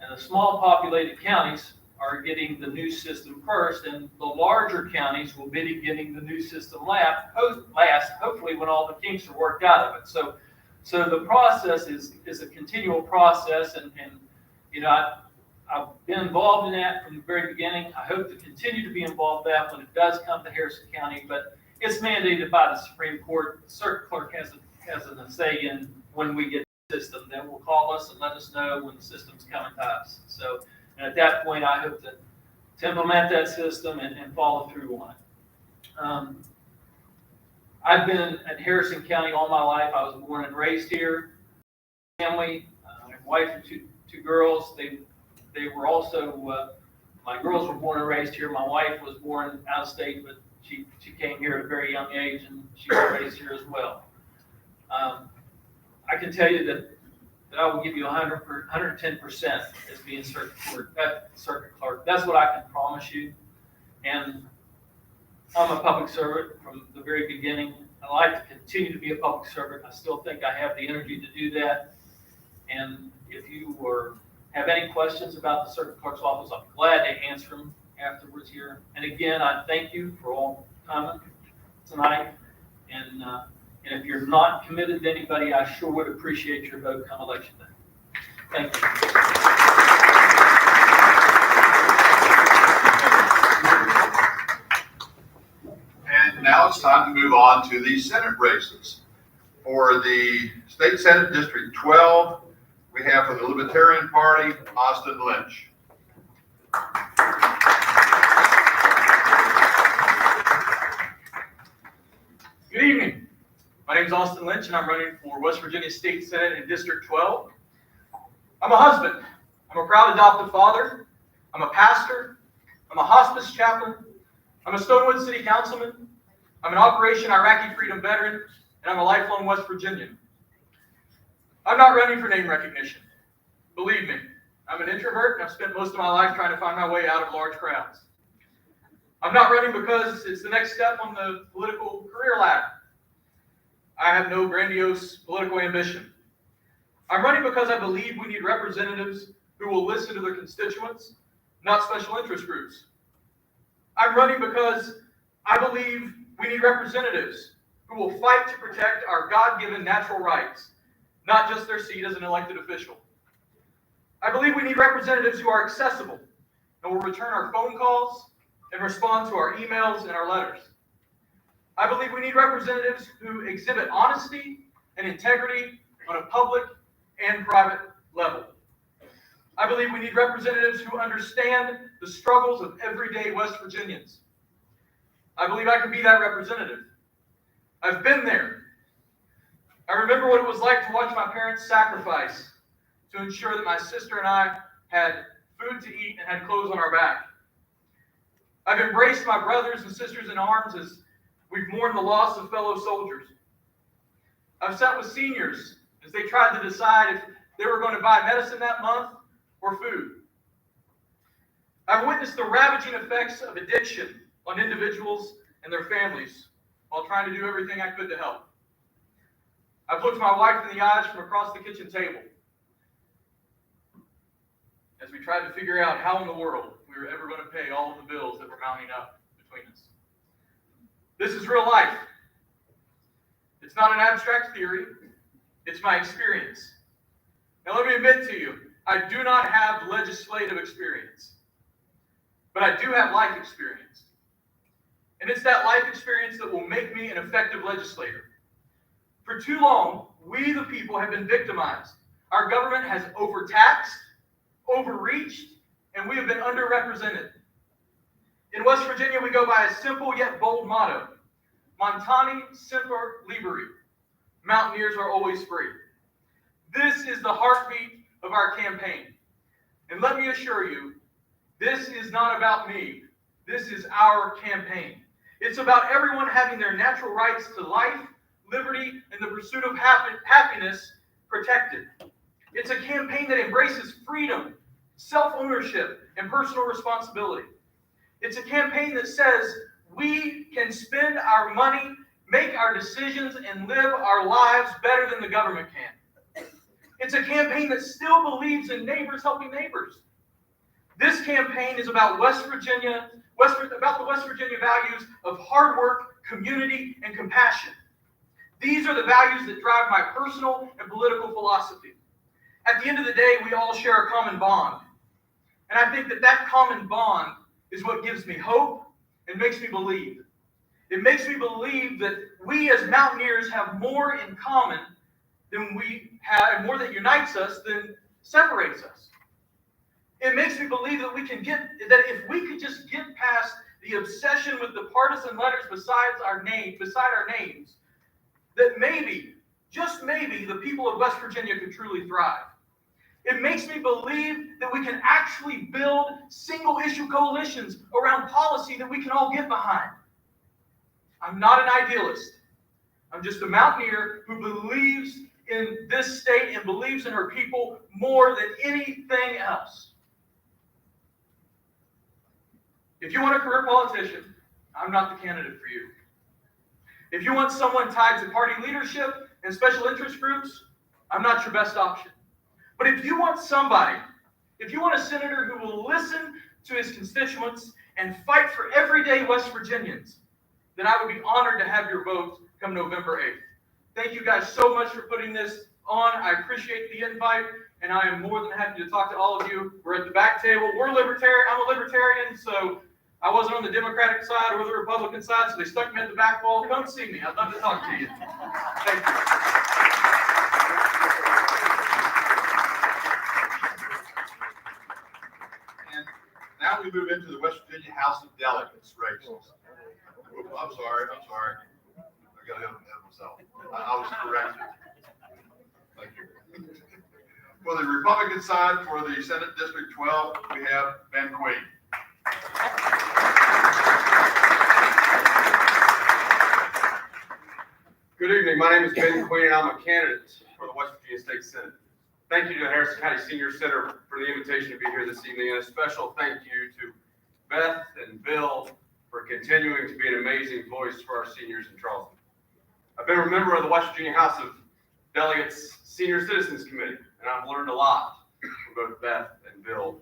and the small populated counties are getting the new system first, and the larger counties will be getting the new system last, hopefully when all the kinks are worked out of it. So the process is a continual process, and I've been involved in that from the very beginning. I hope to continue to be involved in that when it does come to Harrison County, but it's mandated by the Supreme Court. The circuit clerk has a say in when we get the system. They will call us and let us know when the system's coming to us. So, and at that point, I hope to implement that system and follow through on it. I've been at Harrison County all my life. I was born and raised here. Family, my wife and two girls. They were also, my girls were born and raised here. My wife was born out of state, but she came here at a very young age, and she was raised here as well. I can tell you that I will give you 110% as being circuit clerk. That's what I can promise you. And I'm a public servant from the very beginning. I like to continue to be a public servant. I still think I have the energy to do that. And if you have any questions about the circuit clerk's office, I'm glad to answer them afterwards here. And again, I thank you for all coming tonight. And if you're not committed to anybody, I sure would appreciate your vote come election day. Thank you. And now it's time to move on to the Senate races. For the State Senate District 12, we have for the Libertarian Party, Austin Lynch. Good evening. My name is Austin Lynch, and I'm running for West Virginia State Senate in District 12. I'm a husband. I'm a proud adoptive father. I'm a pastor. I'm a hospice chaplain. I'm a Stonewood City Councilman. I'm an Operation Iraqi Freedom veteran, and I'm a lifelong West Virginian. I'm not running for name recognition. Believe me, I'm an introvert, and I've spent most of my life trying to find my way out of large crowds. I'm not running because it's the next step on the political career ladder. I have no grandiose political ambition. I'm running because I believe we need representatives who will listen to their constituents, not special interest groups. I'm running because I believe we need representatives who will fight to protect our God-given natural rights, not just their seat as an elected official. I believe we need representatives who are accessible and will return our phone calls and respond to our emails and our letters. I believe we need representatives who exhibit honesty and integrity on a public and private level. I believe we need representatives who understand the struggles of everyday West Virginians. I believe I can be that representative. I've been there. I remember what it was like to watch my parents sacrifice to ensure that my sister and I had food to eat and had clothes on our back. I've embraced my brothers and sisters in arms as we've mourned the loss of fellow soldiers. I've sat with seniors as they tried to decide if they were going to buy medicine that month or food. I've witnessed the ravaging effects of addiction on individuals and their families while trying to do everything I could to help. I've looked my wife in the eyes from across the kitchen table as we tried to figure out how in the world we were ever going to pay all of the bills that were mounting up between us. This is real life. It's not an abstract theory. It's my experience. Now let me admit to you, I do not have legislative experience, but I do have life experience. And it's that life experience that will make me an effective legislator. For too long, we the people have been victimized. Our government has overtaxed, overreached, and we have been underrepresented. In West Virginia, we go by a simple yet bold motto: Montani semper liberi. Mountaineers are always free. This is the heartbeat of our campaign. And let me assure you, this is not about me. This is our campaign. It's about everyone having their natural rights to life, liberty, and the pursuit of happiness protected. It's a campaign that embraces freedom, self-ownership, and personal responsibility. It's a campaign that says we can spend our money, make our decisions, and live our lives better than the government can. It's a campaign that still believes in neighbors helping neighbors. This campaign is about West Virginia, about the West Virginia values of hard work, community, and compassion. These are the values that drive my personal and political philosophy. At the end of the day, we all share a common bond. And I think that that common bond is what gives me hope and makes me believe. It makes me believe that we as mountaineers have more in common than we have, and more that unites us than separates us. It makes me believe that that if we could just get past the obsession with the partisan letters beside our names, that maybe, just maybe, the people of West Virginia could truly thrive. It makes me believe that we can actually build single-issue coalitions around policy that we can all get behind. I'm not an idealist. I'm just a mountaineer who believes in this state and believes in her people more than anything else. If you want a career politician, I'm not the candidate for you. If you want someone tied to party leadership and special interest groups, I'm not your best option. But if you want a senator who will listen to his constituents and fight for everyday West Virginians, then I would be honored to have your vote come November 8th. Thank you guys so much for putting this on. I appreciate the invite, and I am more than happy to talk to all of you. We're at the back table. We're libertarian. I'm a libertarian, so I wasn't on the Democratic side or the Republican side, so they stuck me at the back wall. Come see me. I'd love to talk to you. Thank you. And now we move into the West Virginia House of Delegates races. Oops, I'm sorry. I got ahead of myself. I was corrected. Thank you. For the Republican side, for the Senate District 12, we have Ben Queen. Good evening. My name is Ben Queen, and I'm a candidate for the West Virginia State Senate. Thank you to the Harrison County Senior Center for for the invitation to be here this evening, and a special thank you to Beth and Bill for continuing to be an amazing voice for our seniors in Charleston. I've been a member of the West Virginia House of Delegates Senior Citizens Committee, and I've learned a lot from both Beth and Bill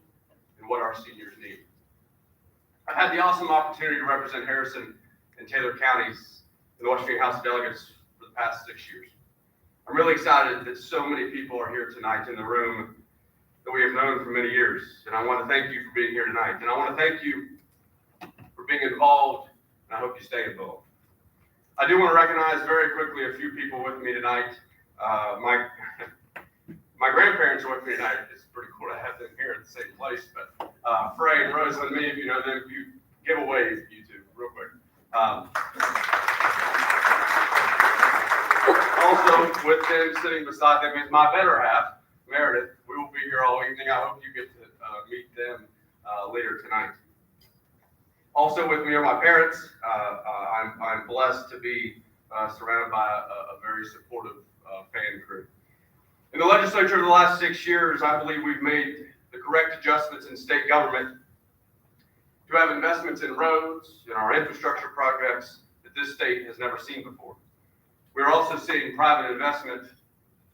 and what our seniors need. I've had the awesome opportunity to represent Harrison and Taylor counties in the West Virginia House of Delegates for the past 6 years. I'm really excited that so many people are here tonight in the room that we have known for many years, and I want to thank you for being here tonight. And I want to thank you for being involved, and I hope you stay involved. I do want to recognize very quickly a few people with me tonight. My grandparents are with me tonight. It's pretty cool to have them here at the same place, but Frey and Rosalind, many of you know them. You give a wave, you two, real quick. Also with them, sitting beside them, is my better half, Meredith. We will be here all evening. I hope you get to meet them later tonight. Also with me are my parents. I'm blessed to be surrounded by a very supportive fan crew. In the legislature of the last 6 years, I believe we've made the correct adjustments in state government to have investments in roads, in our infrastructure projects that this state has never seen before. We're also seeing private investment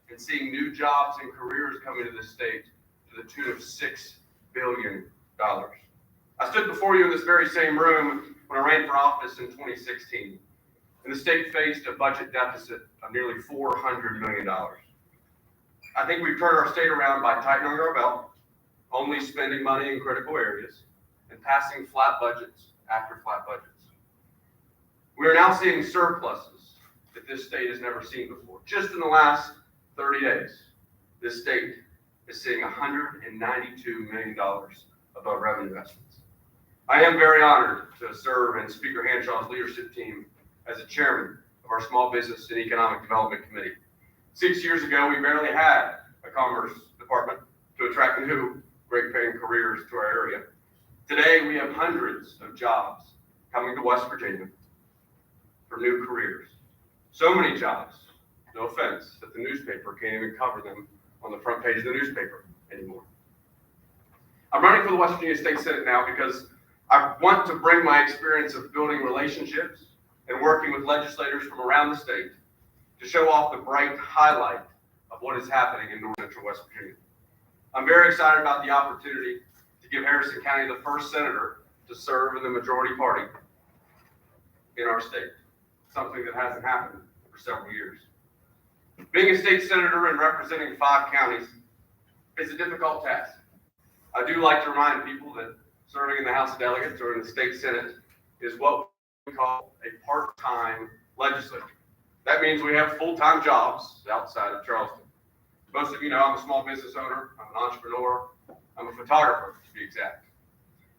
and seeing new jobs and careers coming to this state to the tune of $6 billion. I stood before you in this very same room when I ran for office in 2016, and the state faced a budget deficit of nearly $400 million. I think we've turned our state around by tightening our belt, only spending money in critical areas, and passing flat budgets after flat budgets. We are now seeing surpluses that this state has never seen before. Just in the last 30 days, this state is seeing $192 million above revenue estimates. I am very honored to serve in Speaker Hanshaw's leadership team as a chairman of our Small Business and Economic Development Committee. 6 years ago, we barely had a commerce department to attract new great paying careers to our area. Today, we have hundreds of jobs coming to West Virginia for new careers. So many jobs, no offense, that the newspaper can't even cover them on the front page of the newspaper anymore. I'm running for the West Virginia State Senate now because I want to bring my experience of building relationships and working with legislators from around the state to show off the bright highlight of what is happening in North Central West Virginia. I'm very excited about the opportunity to give Harrison County the first senator to serve in the majority party in our state, something that hasn't happened for several years. Being a state senator and representing 5 counties is a difficult task. I do like to remind people that serving in the House of Delegates or in the state Senate is what we call a part-time legislature. That means we have full-time jobs outside of Charleston. Most of you know I'm a small business owner, I'm an entrepreneur, I'm a photographer to be exact.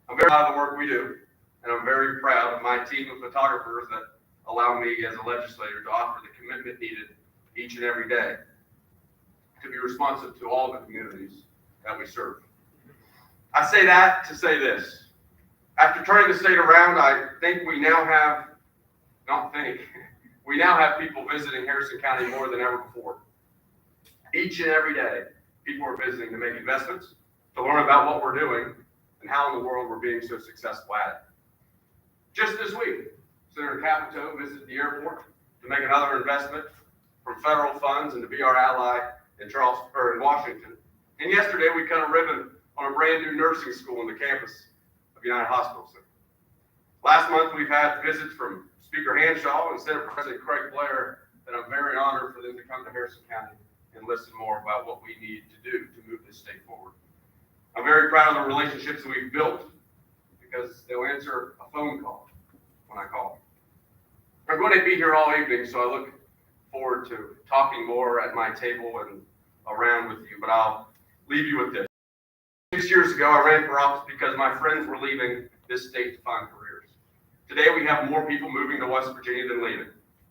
I'm very proud of the work we do, and I'm very proud of my team of photographers that allow me as a legislator to offer the commitment needed each and every day to be responsive to all the communities that we serve. I say that to say this. After turning the state around, I think we now have, we now have people visiting Harrison County more than ever before. Each and every day, people are visiting to make investments, to learn about what we're doing, and how in the world we're being so successful at it. Just this week, Senator Capito visited the airport to make another investment from federal funds and to be our ally in Charleston or in Washington. And yesterday, we cut a ribbon on a brand new nursing school on the campus of United Hospital Center. Last month, we've had visits from Speaker Hanshaw and Senate President Craig Blair, and I'm very honored for them to come to Harrison County and listen more about what we need to do to move this state forward. I'm very proud of the relationships that we've built because they'll answer a phone call when I call. I'm going to be here all evening, so I look forward to talking more at my table and around with you, but I'll leave you with this. 6 years ago, I ran for office because my friends were leaving this state to find careers. Today, we have more people moving to West Virginia than leaving.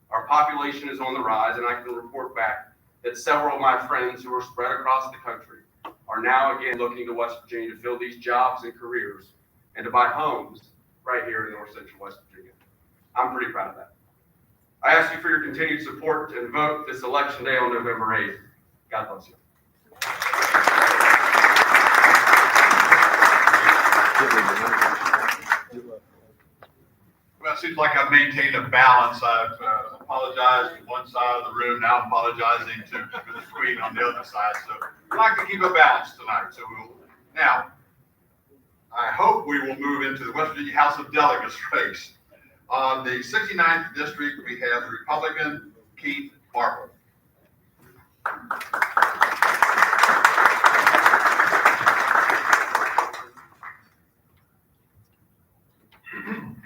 Our population is on the rise, and I can report back that several of my friends who are spread across the country are now again looking to West Virginia to fill these jobs and careers and to buy homes right here in North Central West Virginia. I'm pretty proud of that. I ask you for your continued support and vote this election day on November 8th. God bless you. Well, it seems like I've maintained a balance. I've apologized to one side of the room, now I'm apologizing to the Queen on the other side. So I'd like to keep a balance tonight. So now, I hope we will move into the West Virginia House of Delegates race. On the 69th district, we have Republican Keith Marple.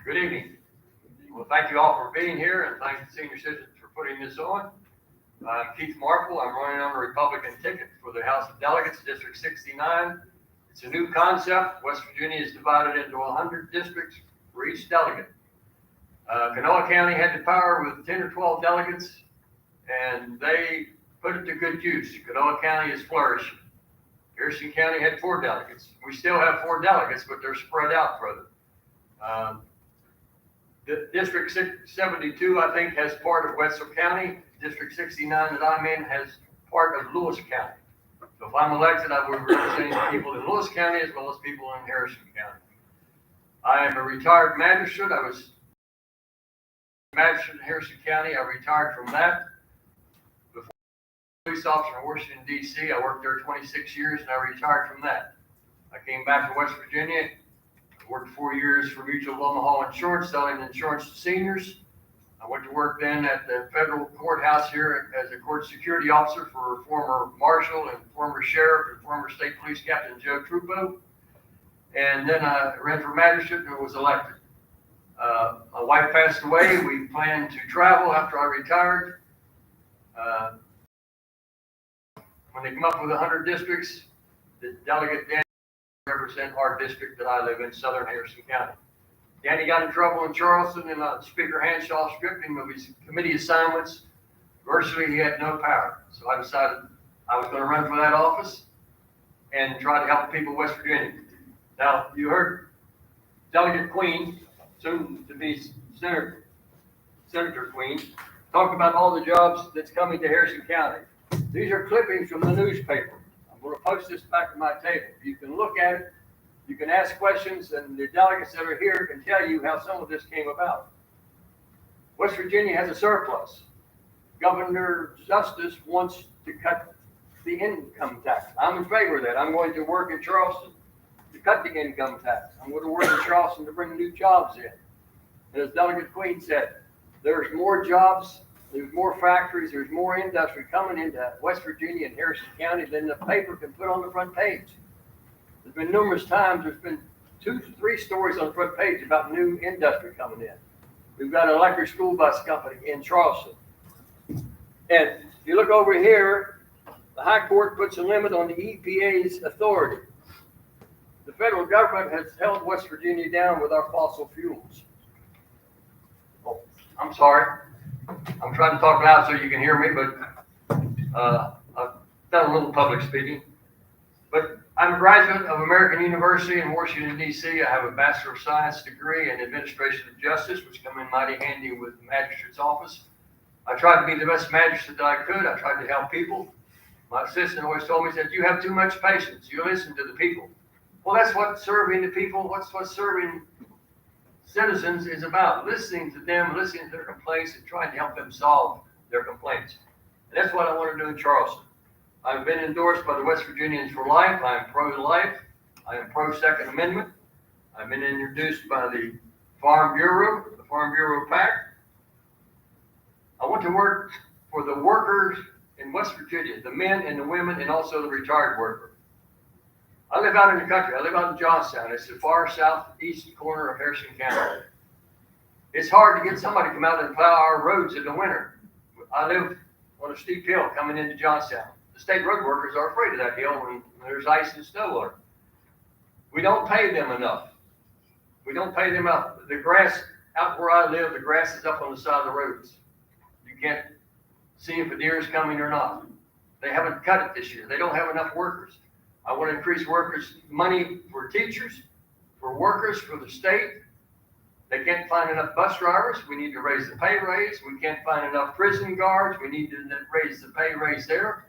Good evening. Well, thank you all for being here, and thank the senior citizens for putting this on. I'm Keith Marple. I'm running on the Republican ticket for the House of Delegates, District 69. It's a new concept. West Virginia is divided into 100 districts for each delegate. Kanawha County had the power with 10 or 12 delegates, and they put it to good use. Kanawha County is flourishing. Harrison County had 4 delegates. We still have 4 delegates, but they're spread out further. The District 72, I think, has part of Wetzel County. District 69 that I'm in has part of Lewis County. So if I'm elected, I will be representing people in Lewis County as well as people in Harrison County. I am a retired magistrate. I was magistrate in Harrison County. I retired from that. Before police officer in Washington, D.C., I worked there 26 years, and I retired from that. I came back to West Virginia. Worked 4 years for Mutual of Omaha Insurance, selling insurance to seniors. I went to work then at the federal courthouse here as a court security officer for former marshal and former sheriff and former state police captain Joe Trupo. And then I ran for magistrate and was elected. My wife passed away. We planned to travel after I retired. When they come up with 100 districts, the delegate Dan represent our district that I live in, Southern Harrison County. Danny got in trouble in Charleston, and Speaker Hanshaw stripped him of his committee assignments. Virtually, he had no power. So I decided I was going to run for that office and try to help the people of West Virginia. Now, you heard Delegate Queen, soon to be Senator Queen, talk about all the jobs that's coming to Harrison County. These are clippings from the newspaper. I'm going to post this back to my table. You can look at it, you can ask questions, and the delegates that are here can tell you how some of this came about. West Virginia has a surplus. Governor Justice wants to cut the income tax. I'm in favor of that. I'm going to work in Charleston to cut the income tax. I'm going to work in Charleston to bring new jobs in. And as Delegate Queen said, there's more jobs, there's more factories, there's more industry coming into West Virginia and Harrison County than the paper can put on the front page. There's been numerous times, there's been 2 to 3 stories on the front page about new industry coming in. We've got an electric school bus company in Charleston. And if you look over here, the High Court puts a limit on the EPA's authority. The federal government has held West Virginia down with our fossil fuels. Oh, I'm sorry. I'm trying to talk loud so you can hear me, but I've done a little public speaking. But I'm a graduate of American University in Washington, D.C. I have a Bachelor of Science degree in Administration of Justice, which come in mighty handy with the magistrate's office. I tried to be the best magistrate that I could. I tried to help people. My assistant always told me, said, you have too much patience. You listen to the people. Well, that's what serving the people, what serving citizens is about. Listening to them, listening to their complaints, and trying to help them solve their complaints. And that's what I want to do in Charleston. I've been endorsed by the West Virginians for life. I am pro-life. I am pro-Second Amendment. I've been introduced by the Farm Bureau, the Farm Bureau PAC. I want to work for the workers in West Virginia, the men and the women, and also the retired worker. I live out in the country. I live out in Johnstown. It's the far southeast corner of Harrison County. It's hard to get somebody to come out and plow our roads in the winter. I live on a steep hill coming into Johnstown. The state road workers are afraid of that hill when there's ice and snow on it. We don't pay them enough. We don't pay them enough. The grass, out where I live, the grass is up on the side of the roads. You can't see if a deer is coming or not. They haven't cut it this year. They don't have enough workers. I want to increase workers' money for teachers, for workers, for the state. They can't find enough bus drivers. We need to raise the pay raise. We can't find enough prison guards. We need to raise the pay raise there.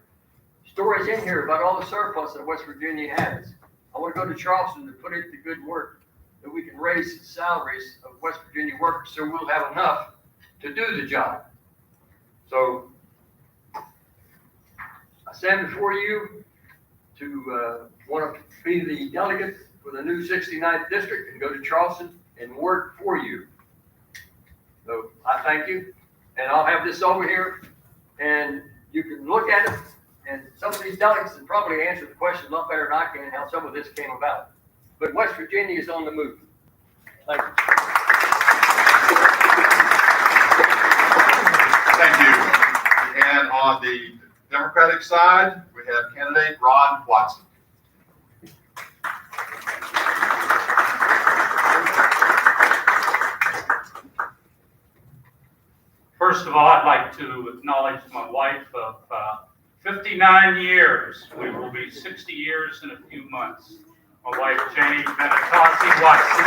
Stories in here about all the surplus that West Virginia has. I want to go to Charleston to put in the good work, that we can raise the salaries of West Virginia workers so we'll have enough to do the job. So I stand before you to want to be the delegate for the new 69th district and go to Charleston and work for you. So I thank you, and I'll have this over here, and you can look at it, and some of these delegates can probably answer the question a lot better than I can, how some of this came about. But West Virginia is on the move. Thank you. Thank you. And on the Democratic side, we have candidate Ron Watson. First of all, I'd like to acknowledge my wife of 59 years. We will be 60 years in a few months. My wife, Janie Benatossi Watson.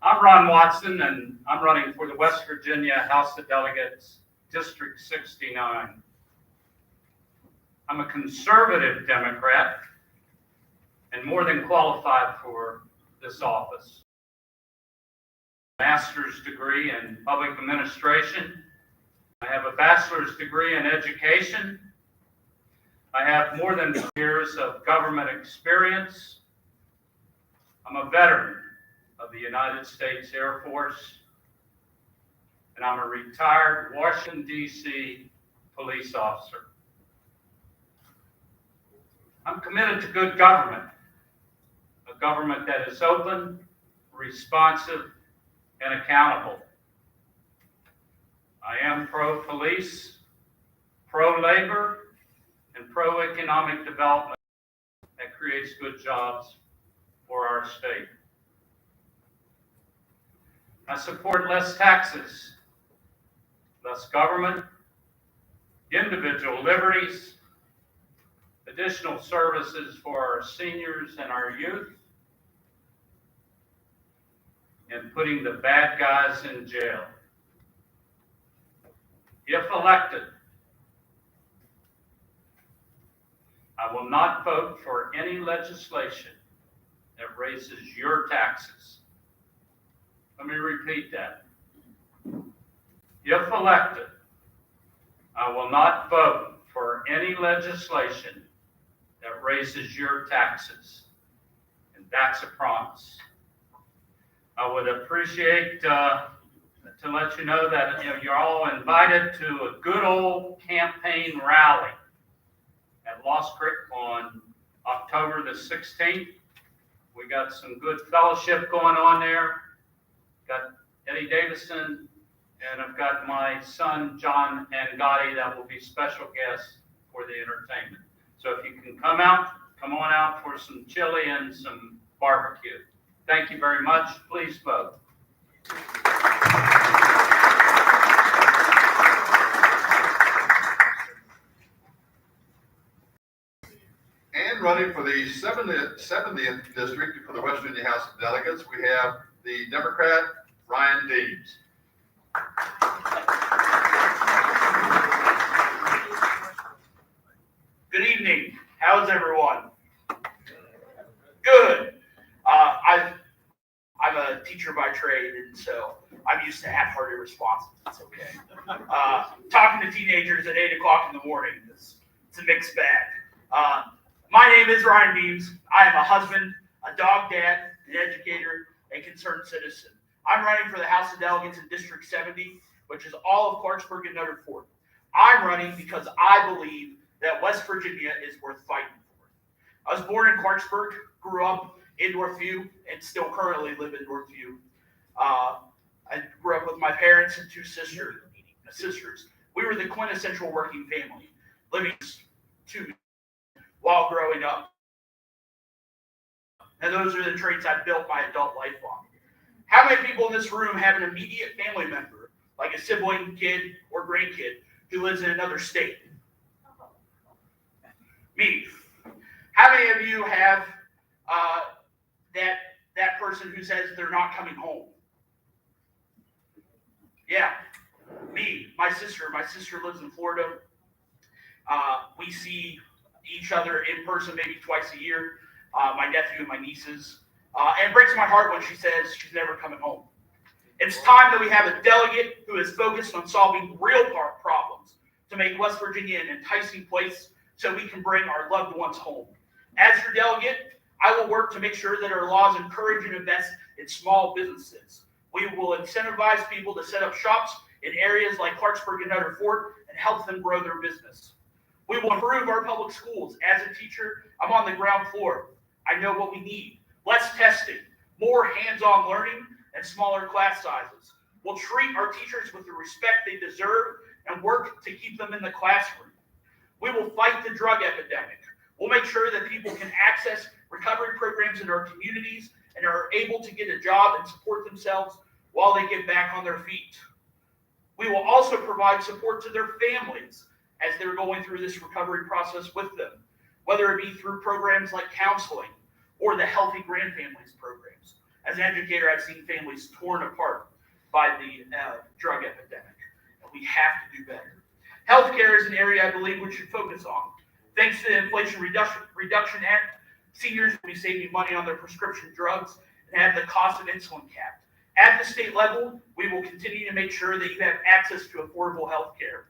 I'm Ron Watson, and I'm running for the West Virginia House of Delegates, District 69. I'm a conservative Democrat and more than qualified for this office. Master's degree in public administration. I have a bachelor's degree in education. I have more than 2 years of government experience. I'm a veteran of the United States Air Force, and I'm a retired Washington, D.C. police officer. I'm committed to good government, a government that is open, responsive, and accountable. I am pro-police, pro-labor, and pro-economic development that creates good jobs for our state. I support less taxes, less government, individual liberties, additional services for our seniors and our youth, and putting the bad guys in jail. If elected, I will not vote for any legislation that raises your taxes. Let me repeat that. If elected, I will not vote for any legislation that raises your taxes. And that's a promise. I would appreciate to let you know that you're all invited to a good old campaign rally at Lost Creek on October the 16th. We got some good fellowship going on there. Got Eddie Davison, and I've got my son John and Gotti that will be special guests for the entertainment. So if you can come on out for some chili and some barbecue. Thank you very much. Please vote. And running for the 70th district for the West Virginia House of Delegates, we have the Democrat Ryan Deems. Good evening. How's everyone? Good. I'm a teacher by trade, and so I'm used to half-hearted responses. It's okay. Talking to teenagers at 8 o'clock in the morning, it's a mixed bag. My name is Ryan Deems. I am a husband, a dog dad, an educator, a concerned citizen. I'm running for the House of Delegates in District 70, which is all of Clarksburg and Nutter Fort. I'm running because I believe that West Virginia is worth fighting for. I was born in Clarksburg, grew up in Northview, and still currently live in Northview. I grew up with my parents and two sisters. We were the quintessential working family, living two while growing up. And those are the traits I built my adult life on. How many people in this room have an immediate family member, like a sibling, kid, or grandkid, who lives in another state? Me. How many of you have that person who says they're not coming home? Yeah, me, my sister. My sister lives in Florida. We see each other in person maybe twice a year, my nephew and my nieces. And it breaks my heart when she says she's never coming home. It's time that we have a delegate who is focused on solving real problems to make West Virginia an enticing place so we can bring our loved ones home. As your delegate, I will work to make sure that our laws encourage and invest in small businesses. We will incentivize people to set up shops in areas like Clarksburg and Nutter Fort and help them grow their business. We will improve our public schools. As a teacher, I'm on the ground floor. I know what we need. Less testing, more hands-on learning, and smaller class sizes. We'll treat our teachers with the respect they deserve and work to keep them in the classroom. We will fight the drug epidemic. We'll make sure that people can access recovery programs in our communities and are able to get a job and support themselves while they get back on their feet. We will also provide support to their families as they're going through this recovery process with them, whether it be through programs like counseling or the Healthy Grand Families programs. As an educator, I've seen families torn apart by the drug epidemic, and we have to do better. Healthcare is an area I believe we should focus on. Thanks to the Inflation Reduction Act, seniors will be saving money on their prescription drugs and have the cost of insulin capped. At the state level, we will continue to make sure that you have access to affordable health care.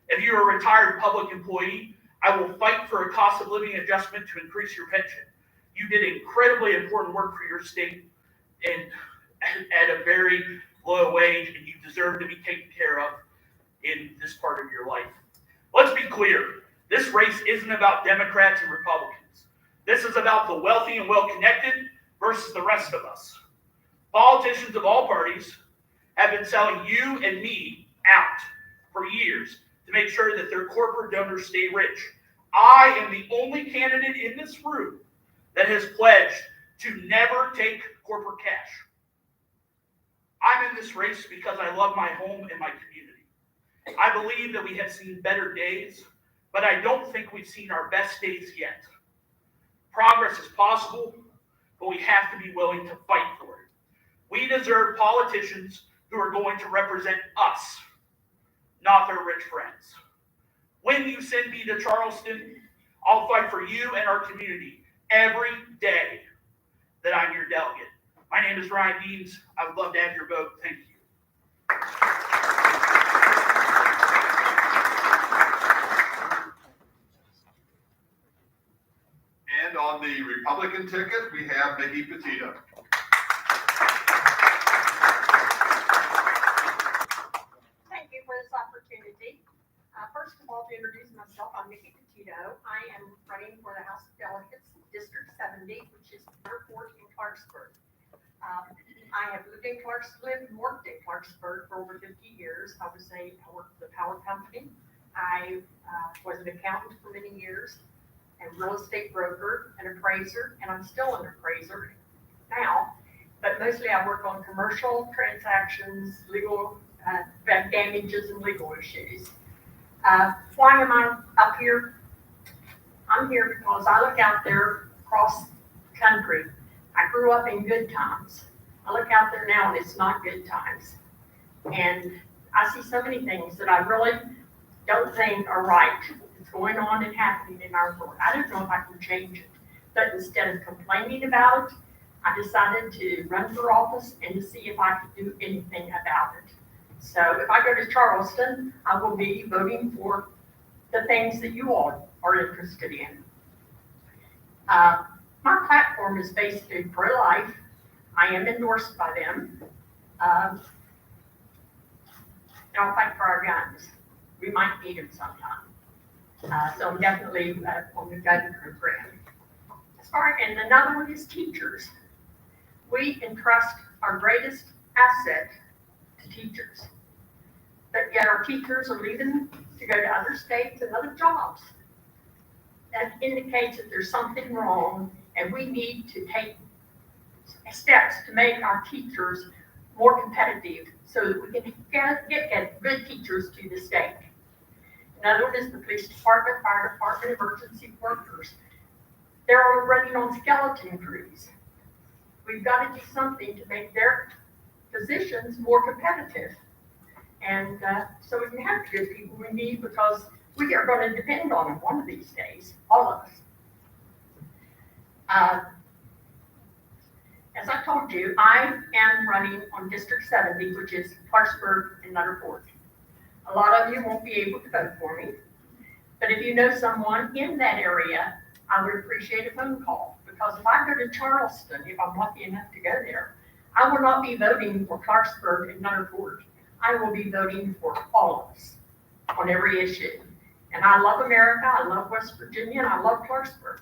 If you're a retired public employee, I will fight for a cost of living adjustment to increase your pension. You did incredibly important work for your state and at a very low wage, and you deserve to be taken care of in this part of your life. Let's be clear. This race isn't about Democrats and Republicans. This is about the wealthy and well-connected versus the rest of us. Politicians of all parties have been selling you and me out for years to make sure that their corporate donors stay rich. I am the only candidate in this room that has pledged to never take corporate cash. I'm in this race because I love my home and my community. I believe that we have seen better days, but I don't think we've seen our best days yet. Progress is possible, but we have to be willing to fight for it. We deserve politicians who are going to represent us, not their rich friends. When you send me to Charleston, I'll fight for you and our community every day that I'm your delegate. My name is Ryan Deans. I would love to have your vote. Thank you. And on the Republican ticket, we have Nikki Petito. Thank you for this opportunity. First of all, to introduce myself, I'm Nikki Petito. I am running for the House of Delegates, District 70, which is Nutter Fort in Clarksburg. I have lived and worked in Clarksburg for over 50 years. I worked for the power company. I was an accountant for many years, a real estate broker, an appraiser, and I'm still an appraiser now. But mostly I work on commercial transactions, legal damages, and legal issues. Why am I up here? I'm here because I look out there across country. I grew up in good times. I look out there now and it's not good times. And I see so many things that I really don't think are right. It's going on and happening in our world. I don't know if I can change it. But instead of complaining about it, I decided to run for office and to see if I could do anything about it. So if I go to Charleston, I will be voting for the things that you all are interested in. My platform is basically pro-life. I am endorsed by them. And I'll fight for our guns. We might need them sometime. So I'm definitely on the gun program. And another one is teachers. We entrust our greatest asset to teachers. But yet our teachers are leaving to go to other states and other jobs. That indicates that there's something wrong, and we need to take steps to make our teachers more competitive so that we can get good teachers to the state. Another one is the police department, fire department, emergency workers. They're all running on skeleton crews. We've got to do something to make their positions more competitive. And so we can have the good people we need, because we are going to depend on them one of these days, all of us. As I told you, I am running on District 70, which is Clarksburg and Nutter Fort. A lot of you won't be able to vote for me, but if you know someone in that area, I would appreciate a phone call, because if I go to Charleston, if I'm lucky enough to go there, I will not be voting for Clarksburg and Nutter Fort. I will be voting for all of us on every issue. And I love America, I love West Virginia, and I love Clarksburg.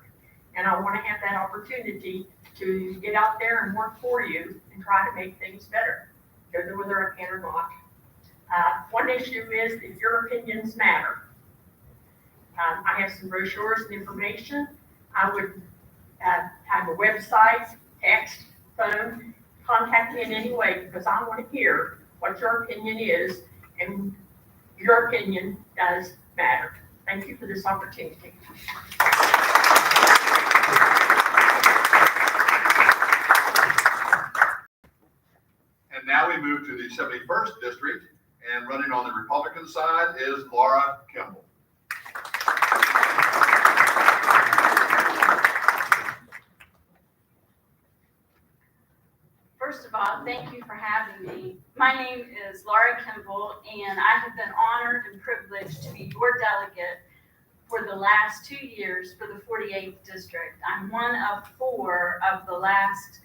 And I want to have that opportunity to get out there and work for you and try to make things better, whether I can or not. One issue is that your opinions matter. I have some brochures and information. I would have a website, text, phone, contact me in any way, because I want to hear what your opinion is, and your opinion does matter. Thank you for this opportunity. And now we move to the 71st District, and running on the Republican side is Laura Kimball. First of all, thank you for having me. My name is Laura Kimball, and I have been honored and privileged to be your delegate for the last 2 years for the 48th District. I'm one of 4 of the last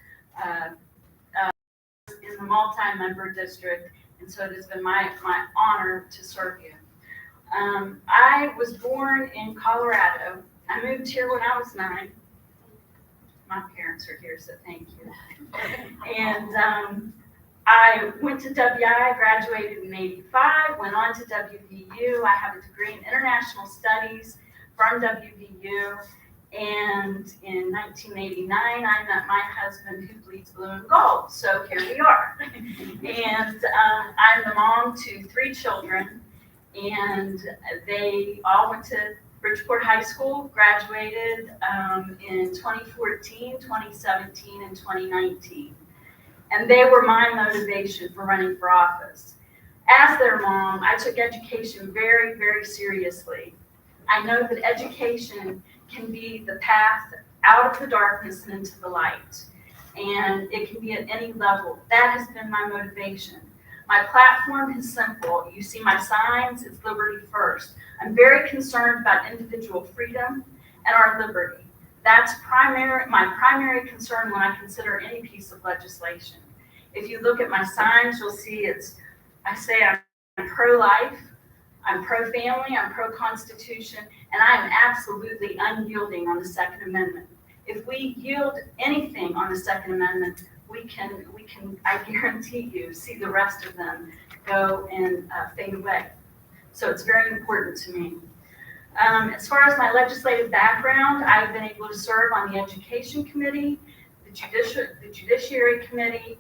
in the multi-member district, and so it has been my honor to serve you. I was born in Colorado. I moved here when I was 9. My parents are here, so thank you. And I went to WI, graduated in '85, went on to WVU. I have a degree in international studies from WVU. And in 1989, I met my husband, who bleeds blue and gold. So here we are. And I'm the mom to 3 children, and they all went to Bridgeport High School, graduated in 2014, 2017, and 2019. And they were my motivation for running for office. As their mom, I took education very, very seriously. I know that education can be the path out of the darkness and into the light. And it can be at any level. That has been my motivation. My platform is simple. You see my signs, it's liberty first. I'm very concerned about individual freedom and our liberty. That's my primary concern when I consider any piece of legislation. If you look at my signs, you'll see I say I'm pro-life, I'm pro-family, I'm pro-constitution, and I am absolutely unyielding on the Second Amendment. If we yield anything on the Second Amendment, we can, I guarantee you, see the rest of them go and fade away. So it's very important to me. As far as my legislative background, I've been able to serve on the Education Committee, the Judiciary Committee,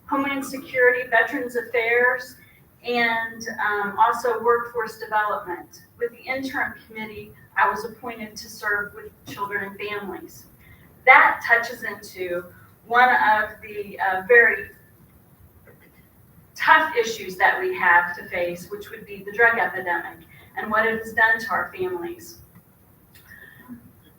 Homeland Security, Veterans Affairs, and also Workforce Development. With the Interim Committee, I was appointed to serve with children and families. That touches into one of the very tough issues that we have to face, which would be the drug epidemic and what it has done to our families.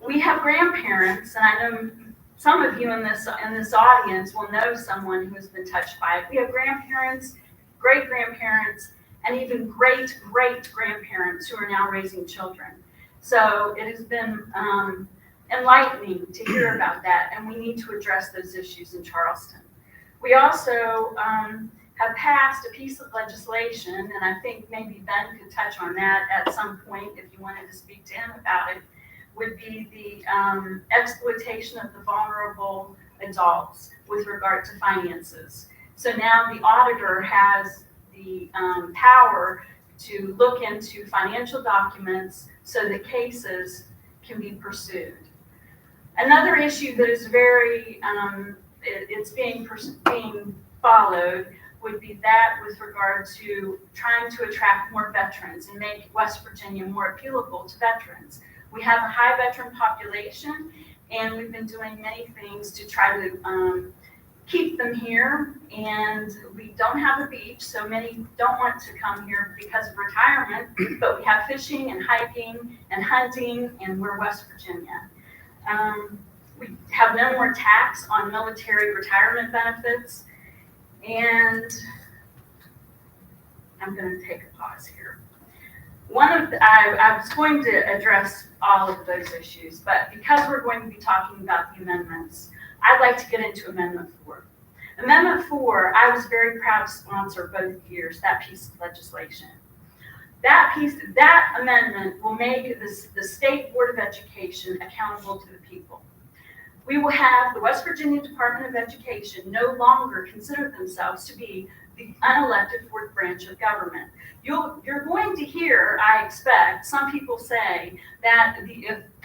We have grandparents, and I know some of you in this audience will know someone who has been touched by it. We have grandparents, great-grandparents, and even great-great-grandparents who are now raising children. So it has been enlightening to hear about that, and we need to address those issues in Charleston. We also have passed a piece of legislation, and I think maybe Ben could touch on that at some point if you wanted to speak to him about it, would be the exploitation of the vulnerable adults with regard to finances. So now the auditor has the power to look into financial documents so that cases can be pursued. Another issue that is very, it's being followed would be that with regard to trying to attract more veterans and make West Virginia more appealable to veterans. We have a high veteran population, and we've been doing many things to try to keep them here, and we don't have a beach, so many don't want to come here because of retirement, but we have fishing and hiking and hunting, and we're West Virginia. We have no more tax on military retirement benefits, and I'm going to take a pause here. I was going to address all of those issues, but because we're going to be talking about the amendments, I'd like to get into Amendment 4. Amendment 4, I was very proud to sponsor both years, that piece of legislation. That amendment will make the State Board of Education accountable to the people. We will have the West Virginia Department of Education no longer consider themselves to be the unelected fourth branch of government. You're going to hear, I expect, some people say that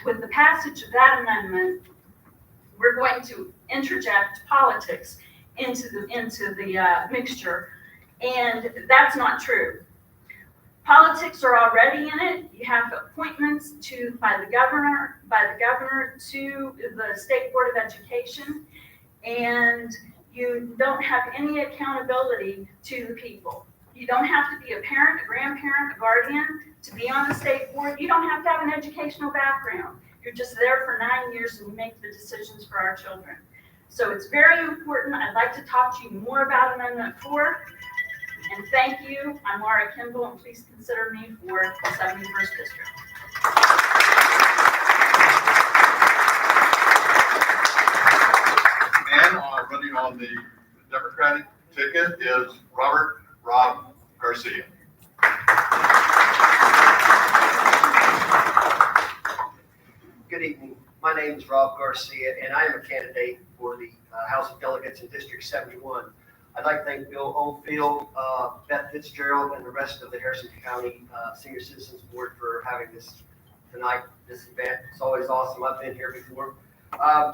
with the passage of that amendment, we're going to interject politics into the mixture, and that's not true. Politics are already in it. You have appointments by the governor to the State Board of Education, and you don't have any accountability to the people. You don't have to be a parent, a grandparent, a guardian to be on the state board. You don't have to have an educational background. You're just there for 9 years and you make the decisions for our children. So it's very important. I'd like to talk to you more about Amendment 4. And thank you. I'm Laura Kimball, and please consider me for the 71st District. And running on the Democratic ticket is Rob Garcia. Good evening. My name is Rob Garcia, and I am a candidate for the House of Delegates in District 71. I'd like to thank Bill Oldfield, Beth Fitzgerald, and the rest of the Harrison County Senior Citizens Board for having this tonight, this event. It's always awesome. I've been here before.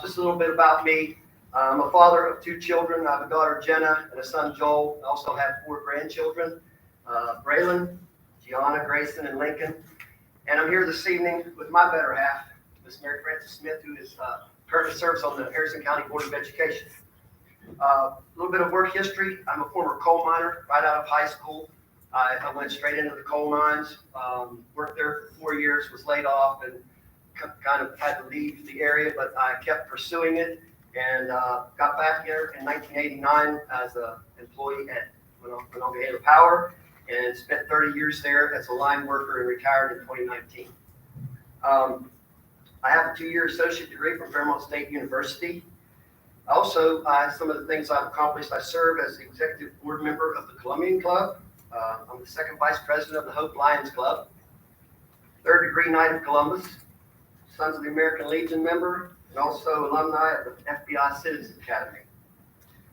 Just a little bit about me. I'm a father of 2 children. I have a daughter, Jenna, and a son, Joel. I also have 4 grandchildren, Braylon, Gianna, Grayson, and Lincoln. And I'm here this evening with my better half, Miss Mary Frances Smith, who is currently serves on the Harrison County Board of Education. A little bit of work history. I'm a former coal miner right out of high school. I went straight into the coal mines, worked there for 4 years, was laid off, and kind of had to leave the area, but I kept pursuing it and got back here in 1989 as an employee at Monongahela Power and spent 30 years there as a line worker and retired in 2019. I have a 2-year associate degree from Fairmont State University. Also, some of the things I've accomplished, I serve as the executive board member of the Columbian Club. I'm the 2nd vice president of the Hope Lions Club, 3rd degree Knight of Columbus, Sons of the American Legion member, and also alumni of the FBI Citizens Academy.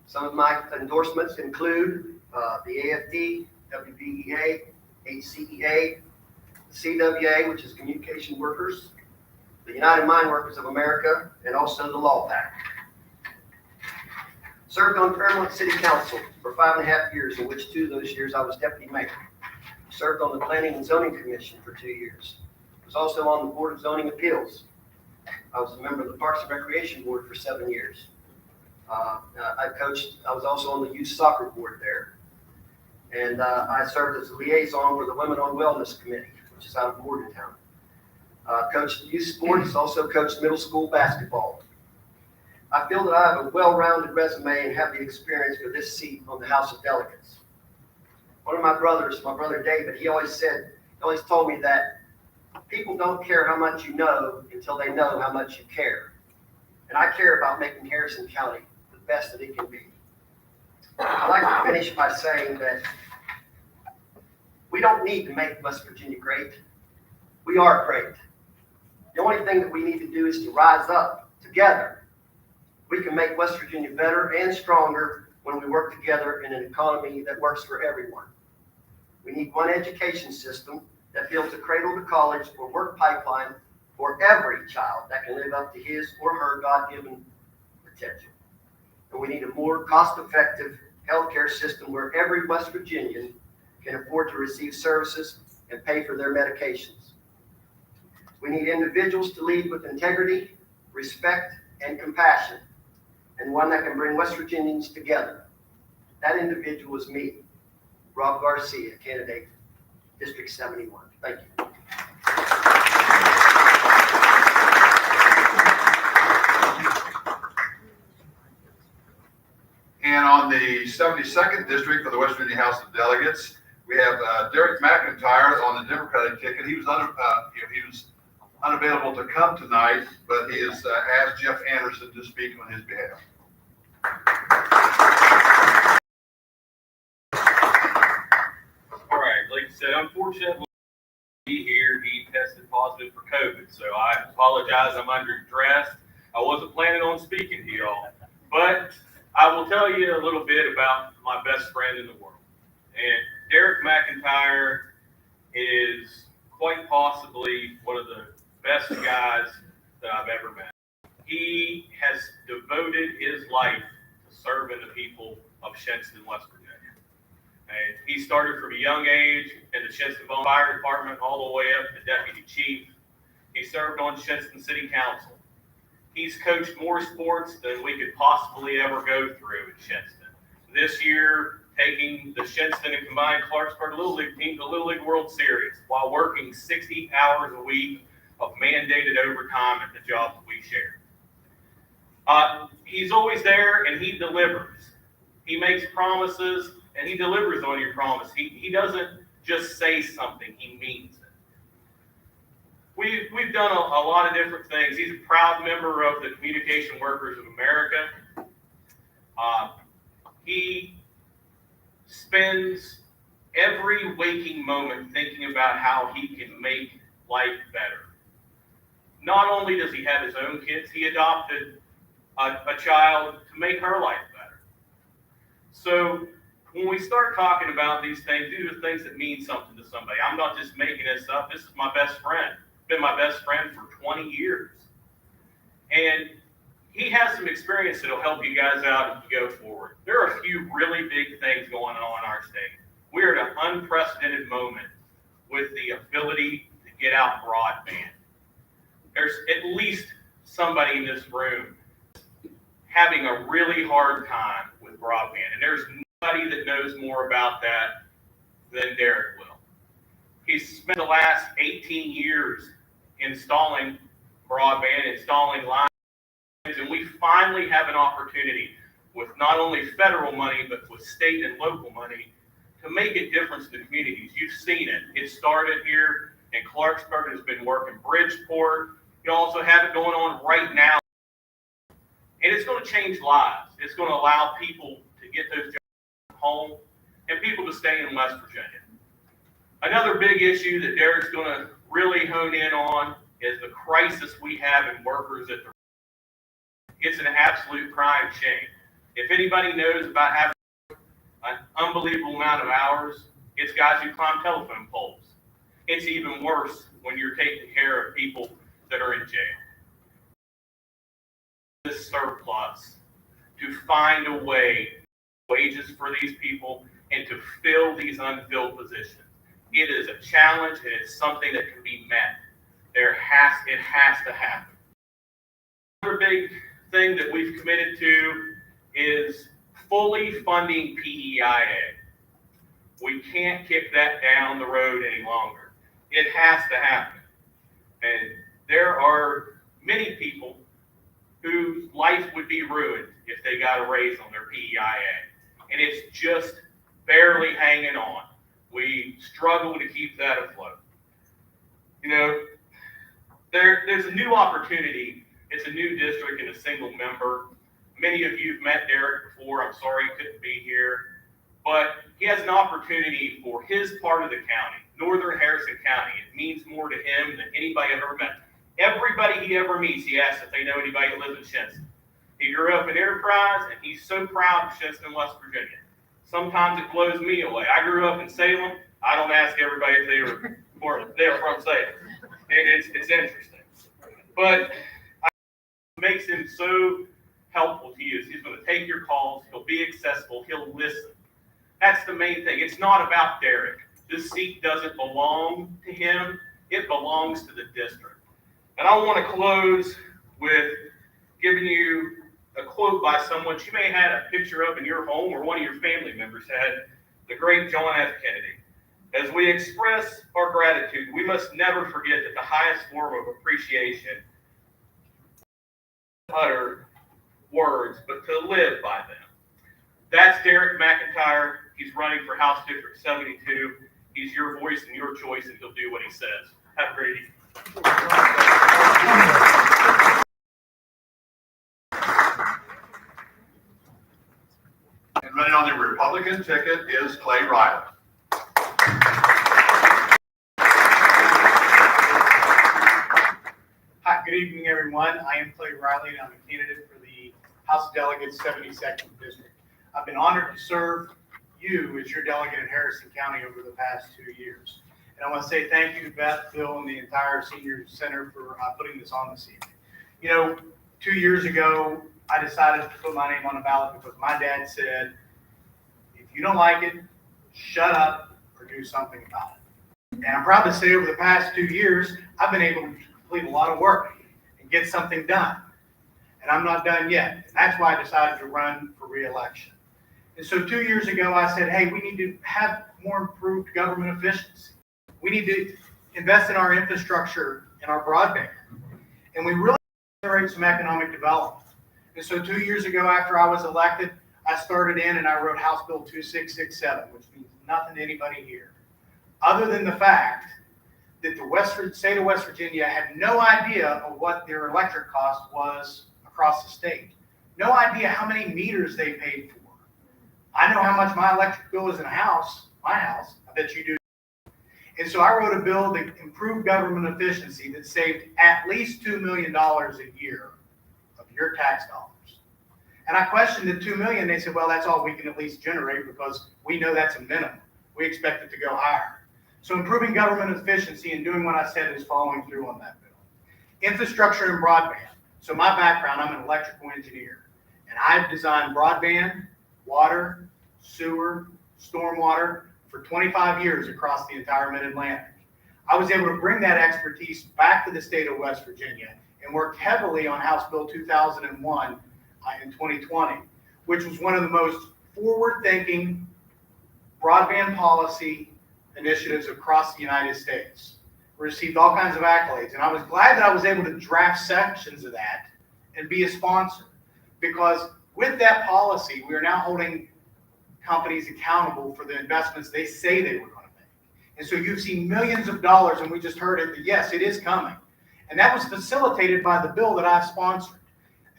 Some of my endorsements include the AFD, WVEA, HCEA, CWA, which is Communication Workers, the United Mine Workers of America, and also the Law Pact. Served on Fairmont City Council for 5.5 years, in which 2 of those years I was deputy mayor. Served on the Planning and Zoning Commission for 2 years. Was also on the Board of Zoning Appeals. I was a member of the Parks and Recreation Board for 7 years. I was also on the Youth Soccer Board there. And I served as a liaison for the Women on Wellness Committee, which is out of Bordentown. Coached youth sports, also coached middle school basketball. I feel that I have a well-rounded resume and have the experience for this seat on the House of Delegates. One of my brothers, my brother David, he always told me that people don't care how much you know until they know how much you care. And I care about making Harrison County the best that it can be. I'd like to finish by saying that we don't need to make West Virginia great. We are great. The only thing that we need to do is to rise up together. We can make West Virginia better and stronger when we work together in an economy that works for everyone. We need one education system that builds a cradle to college or work pipeline for every child that can live up to his or her God-given potential. And we need a more cost-effective healthcare system where every West Virginian can afford to receive services and pay for their medications. We need individuals to lead with integrity, respect, and compassion. and one that can bring West Virginians together. That individual is me, Rob Garcia, candidate, District 71. Thank you. And on the 72nd District of the West Virginia House of Delegates, we have Derek McIntyre on the Democratic ticket. He was unavailable to come tonight, but he has asked Jeff Anderson to speak on his behalf. All right, like I said, unfortunately, he tested positive for COVID, so I apologize. I'm underdressed. I wasn't planning on speaking to y'all, but I will tell you a little bit about my best friend in the world. And Derek McIntyre is quite possibly one of the best guys that I've ever met. He has devoted his life to serving the people of Shinnston, West Virginia. And he started from a young age in the Shinnston Fire Department all the way up to deputy chief. He served on Shinnston City Council. He's coached more sports than we could possibly ever go through in Shinnston. This year, taking the Shinnston and combined Clarksburg Little League team to the Little League World Series while working 60 hours a week of mandated overtime at the job that we share. He's always there and he delivers. He makes promises and he delivers on your promise. He doesn't just say something, he means it. We've done a lot of different things. He's a proud member of the Communication Workers of America. He spends every waking moment thinking about how he can make life better. Not only does he have his own kids, he adopted a child to make her life better. So when we start talking about these things, these are things that mean something to somebody. I'm not just making this up. This is my best friend. Been my best friend for 20 years. And he has some experience that'll help you guys out as you go forward. There are a few really big things going on in our state. We're at an unprecedented moment with the ability to get out broadband. There's at least somebody in this room having a really hard time with broadband. And there's nobody that knows more about that than Derek will. He's spent the last 18 years installing broadband, installing lines, and we finally have an opportunity with not only federal money, but with state and local money to make a difference in the communities. You've seen it. It started here in Clarksburg. It's been working Bridgeport. You also have it going on right now. And it's going to change lives. It's going to allow people to get those jobs home and people to stay in West Virginia. Another big issue that Derek's going to really hone in on is the crisis we have in workers at the. It's an absolute crying shame. If anybody knows about having an unbelievable amount of hours, it's guys who climb telephone poles. It's even worse when you're taking care of people that are in jail. This surplus to find a way, wages for these people, and to fill these unfilled positions. It is a challenge, and it's something that can be met. It has to happen. Another big thing that we've committed to is fully funding PEIA. We can't kick that down the road any longer. It has to happen. And there are many people whose life would be ruined if they got a raise on their PEIA. And it's just barely hanging on. We struggle to keep that afloat. You know, there's a new opportunity. It's a new district and a single member. Many of you have met Derek before. I'm sorry he couldn't be here. But he has an opportunity for his part of the county, Northern Harrison County. It means more to him than anybody I've ever met. Everybody he ever meets, he asks if they know anybody that lives in Shinnston. He grew up in Enterprise, and he's so proud of Shinnston, West Virginia. Sometimes it blows me away. I grew up in Salem. I don't ask everybody if they were from Salem. It's interesting. But it makes him so helpful to you. He's going to take your calls. He'll be accessible. He'll listen. That's the main thing. It's not about Derek. This seat doesn't belong to him. It belongs to the district. And I want to close with giving you a quote by someone you may have had a picture of in your home or one of your family members had, the great John F. Kennedy. As we express our gratitude, we must never forget that the highest form of appreciation utter words, but to live by them. That's Derek McIntyre. He's running for House District 72. He's your voice and your choice, and he'll do what he says. Have a great evening. And running on the Republican ticket is Clay Riley. Hi, good evening, everyone. I am Clay Riley, and I'm a candidate for the House of Delegates 72nd District. I've been honored to serve you as your delegate in Harrison County over the past 2 years. And I want to say thank you to Beth, Phil, and the entire Senior Center for putting this on this evening. You know, 2 years ago, I decided to put my name on the ballot because my dad said, if you don't like it, shut up or do something about it. And I'm proud to say over the past 2 years, I've been able to complete a lot of work and get something done. And I'm not done yet. And that's why I decided to run for re-election. And so 2 years ago, I said, hey, we need to have more improved government efficiency. We need to invest in our infrastructure and our broadband. And we really generate some economic development. And so 2 years ago, after I was elected, I started in and I wrote House Bill 2667, which means nothing to anybody here, other than the fact that the state of West Virginia had no idea of what their electric cost was across the state. No idea how many meters they paid for. I know how much my electric bill is in my house. I bet you do. And so I wrote a bill that improved government efficiency that saved at least $2 million a year of your tax dollars. And I questioned the $2 million. They said, well, that's all we can at least generate because we know that's a minimum. We expect it to go higher. So improving government efficiency and doing what I said is following through on that bill. Infrastructure and broadband. So my background, I'm an electrical engineer. And I've designed broadband, water, sewer, stormwater for 25 years across the entire Mid-Atlantic. I was able to bring that expertise back to the state of West Virginia and worked heavily on House Bill 2001 in 2020, which was one of the most forward-thinking broadband policy initiatives across the United States. We received all kinds of accolades, and I was glad that I was able to draft sections of that and be a sponsor, because with that policy, we are now holding companies accountable for the investments they say they were going to make. And so you've seen millions of dollars, and we just heard it, that yes, it is coming. And that was facilitated by the bill that I sponsored,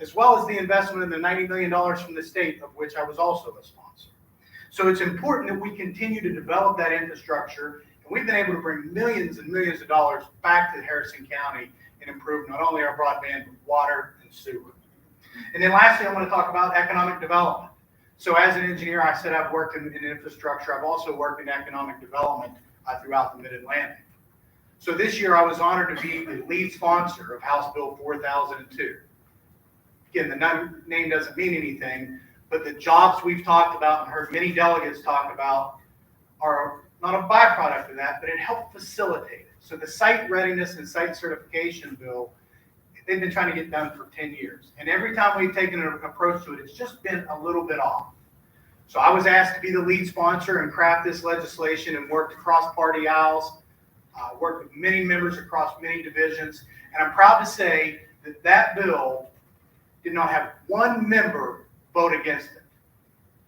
as well as the investment in the $90 million from the state, of which I was also a sponsor. So it's important that we continue to develop that infrastructure, and we've been able to bring millions and millions of dollars back to Harrison County and improve not only our broadband, but water and sewer. And then lastly, I want to talk about economic development. So as an engineer, I said I've worked in infrastructure. I've also worked in economic development throughout the Mid-Atlantic. So this year, I was honored to be the lead sponsor of House Bill 4002. Again, the name doesn't mean anything, but the jobs we've talked about and heard many delegates talk about are not a byproduct of that, but it helped facilitate it. So the site readiness and site certification bill, they've been trying to get done for 10 years. And every time we've taken an approach to it, it's just been a little bit off. So I was asked to be the lead sponsor and craft this legislation and worked across party aisles, worked with many members across many divisions. And I'm proud to say that that bill did not have one member vote against it.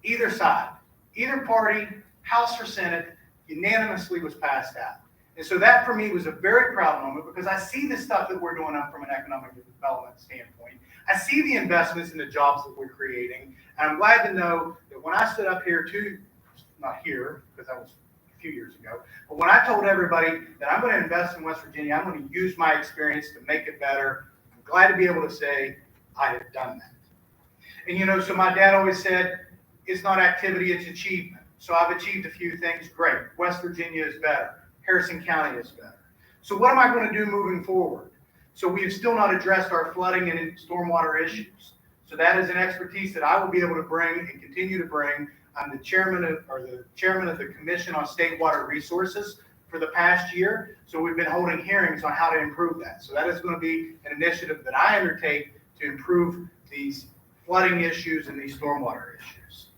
Either side, either party, House or Senate, unanimously was passed out. And so that for me was a very proud moment, because I see the stuff that we're doing from an economic development standpoint. I see the investments in the jobs that we're creating. And I'm glad to know that when I stood up here not here, because that was a few years ago, but when I told everybody that I'm going to invest in West Virginia, I'm going to use my experience to make it better, I'm glad to be able to say I have done that. And, you know, so my dad always said, it's not activity, it's achievement. So I've achieved a few things. Great. West Virginia is better. Harrison County is better. So what am I going to do moving forward? So we have still not addressed our flooding and stormwater issues. So that is an expertise that I will be able to bring and continue to bring. I'm the chairman of the Commission on State Water Resources for the past year. So we've been holding hearings on how to improve that. So that is going to be an initiative that I undertake to improve these flooding issues and these stormwater issues.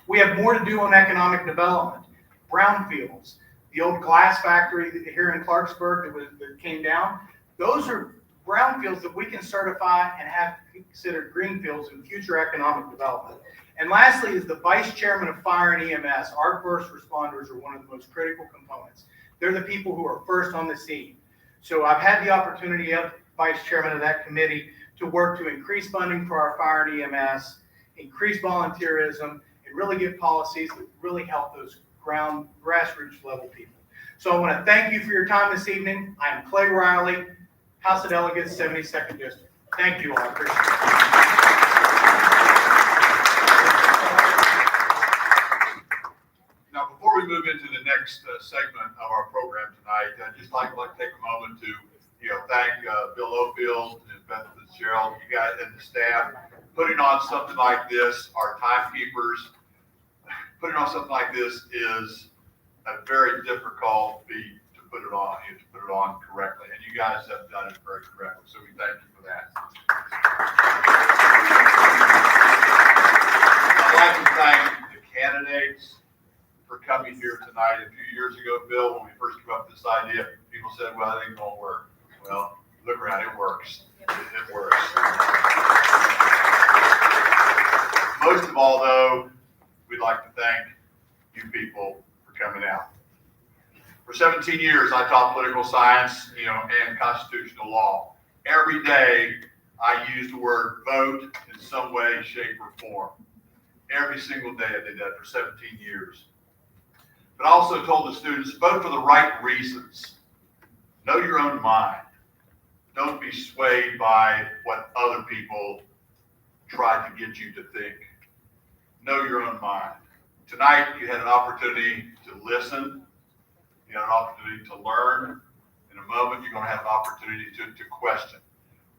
We have more to do on economic development. Brownfields, the old glass factory here in Clarksburg that came down, those are brownfields that we can certify and have considered greenfields in future economic development. And lastly is the vice chairman of fire and EMS. Our first responders are one of the most critical components. They're the people who are first on the scene. So I've had the opportunity as vice chairman of that committee to work to increase funding for our fire and EMS, increase volunteerism, and really get policies that really help those grassroots level people. So I want to thank you for your time this evening. I am Clay Riley, House of Delegates, 72nd District. Thank you all. I appreciate it. Now, before we move into the next segment of our program tonight, I'd just like to take a moment to, thank Bill Ofield and Beth Fitzgerald, you guys and the staff, putting on something like this, our timekeepers. Putting on something like this is a very difficult feat to put it on. You have to put it on correctly, and you guys have done it very correctly, so we thank you for that. I'd like to thank the candidates for coming here tonight. A few years ago, Bill, when we first came up with this idea, people said, well, it ain't gonna work. Well, look around, it works. It works. Most of all, though, we'd like to thank you people for coming out. For 17 years, I taught political science, and constitutional law. Every day, I used the word vote in some way, shape, or form. Every single day, I did that for 17 years. But I also told the students, vote for the right reasons. Know your own mind. Don't be swayed by what other people tried to get you to think. Know your own mind. Tonight, you had an opportunity to listen. You had an opportunity to learn. In a moment, you're going to have an opportunity to question.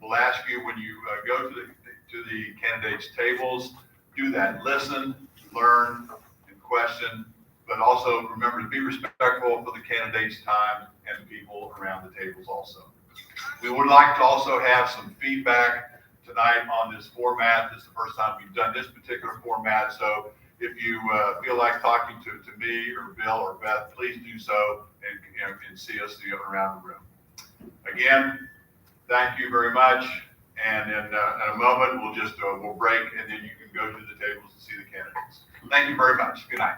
We'll ask you when you go to the candidates' tables, do that. Listen, learn, and question. But also remember to be respectful for the candidates' time and the people around the tables also. We would like to also have some feedback tonight on this format. This is the first time we've done this particular format, so if you feel like talking to me or Bill or Beth, please do so and see us around the room. Again, thank you very much. And in a moment, we'll break, and then you can go to the tables and see the candidates. Thank you very much. Good night.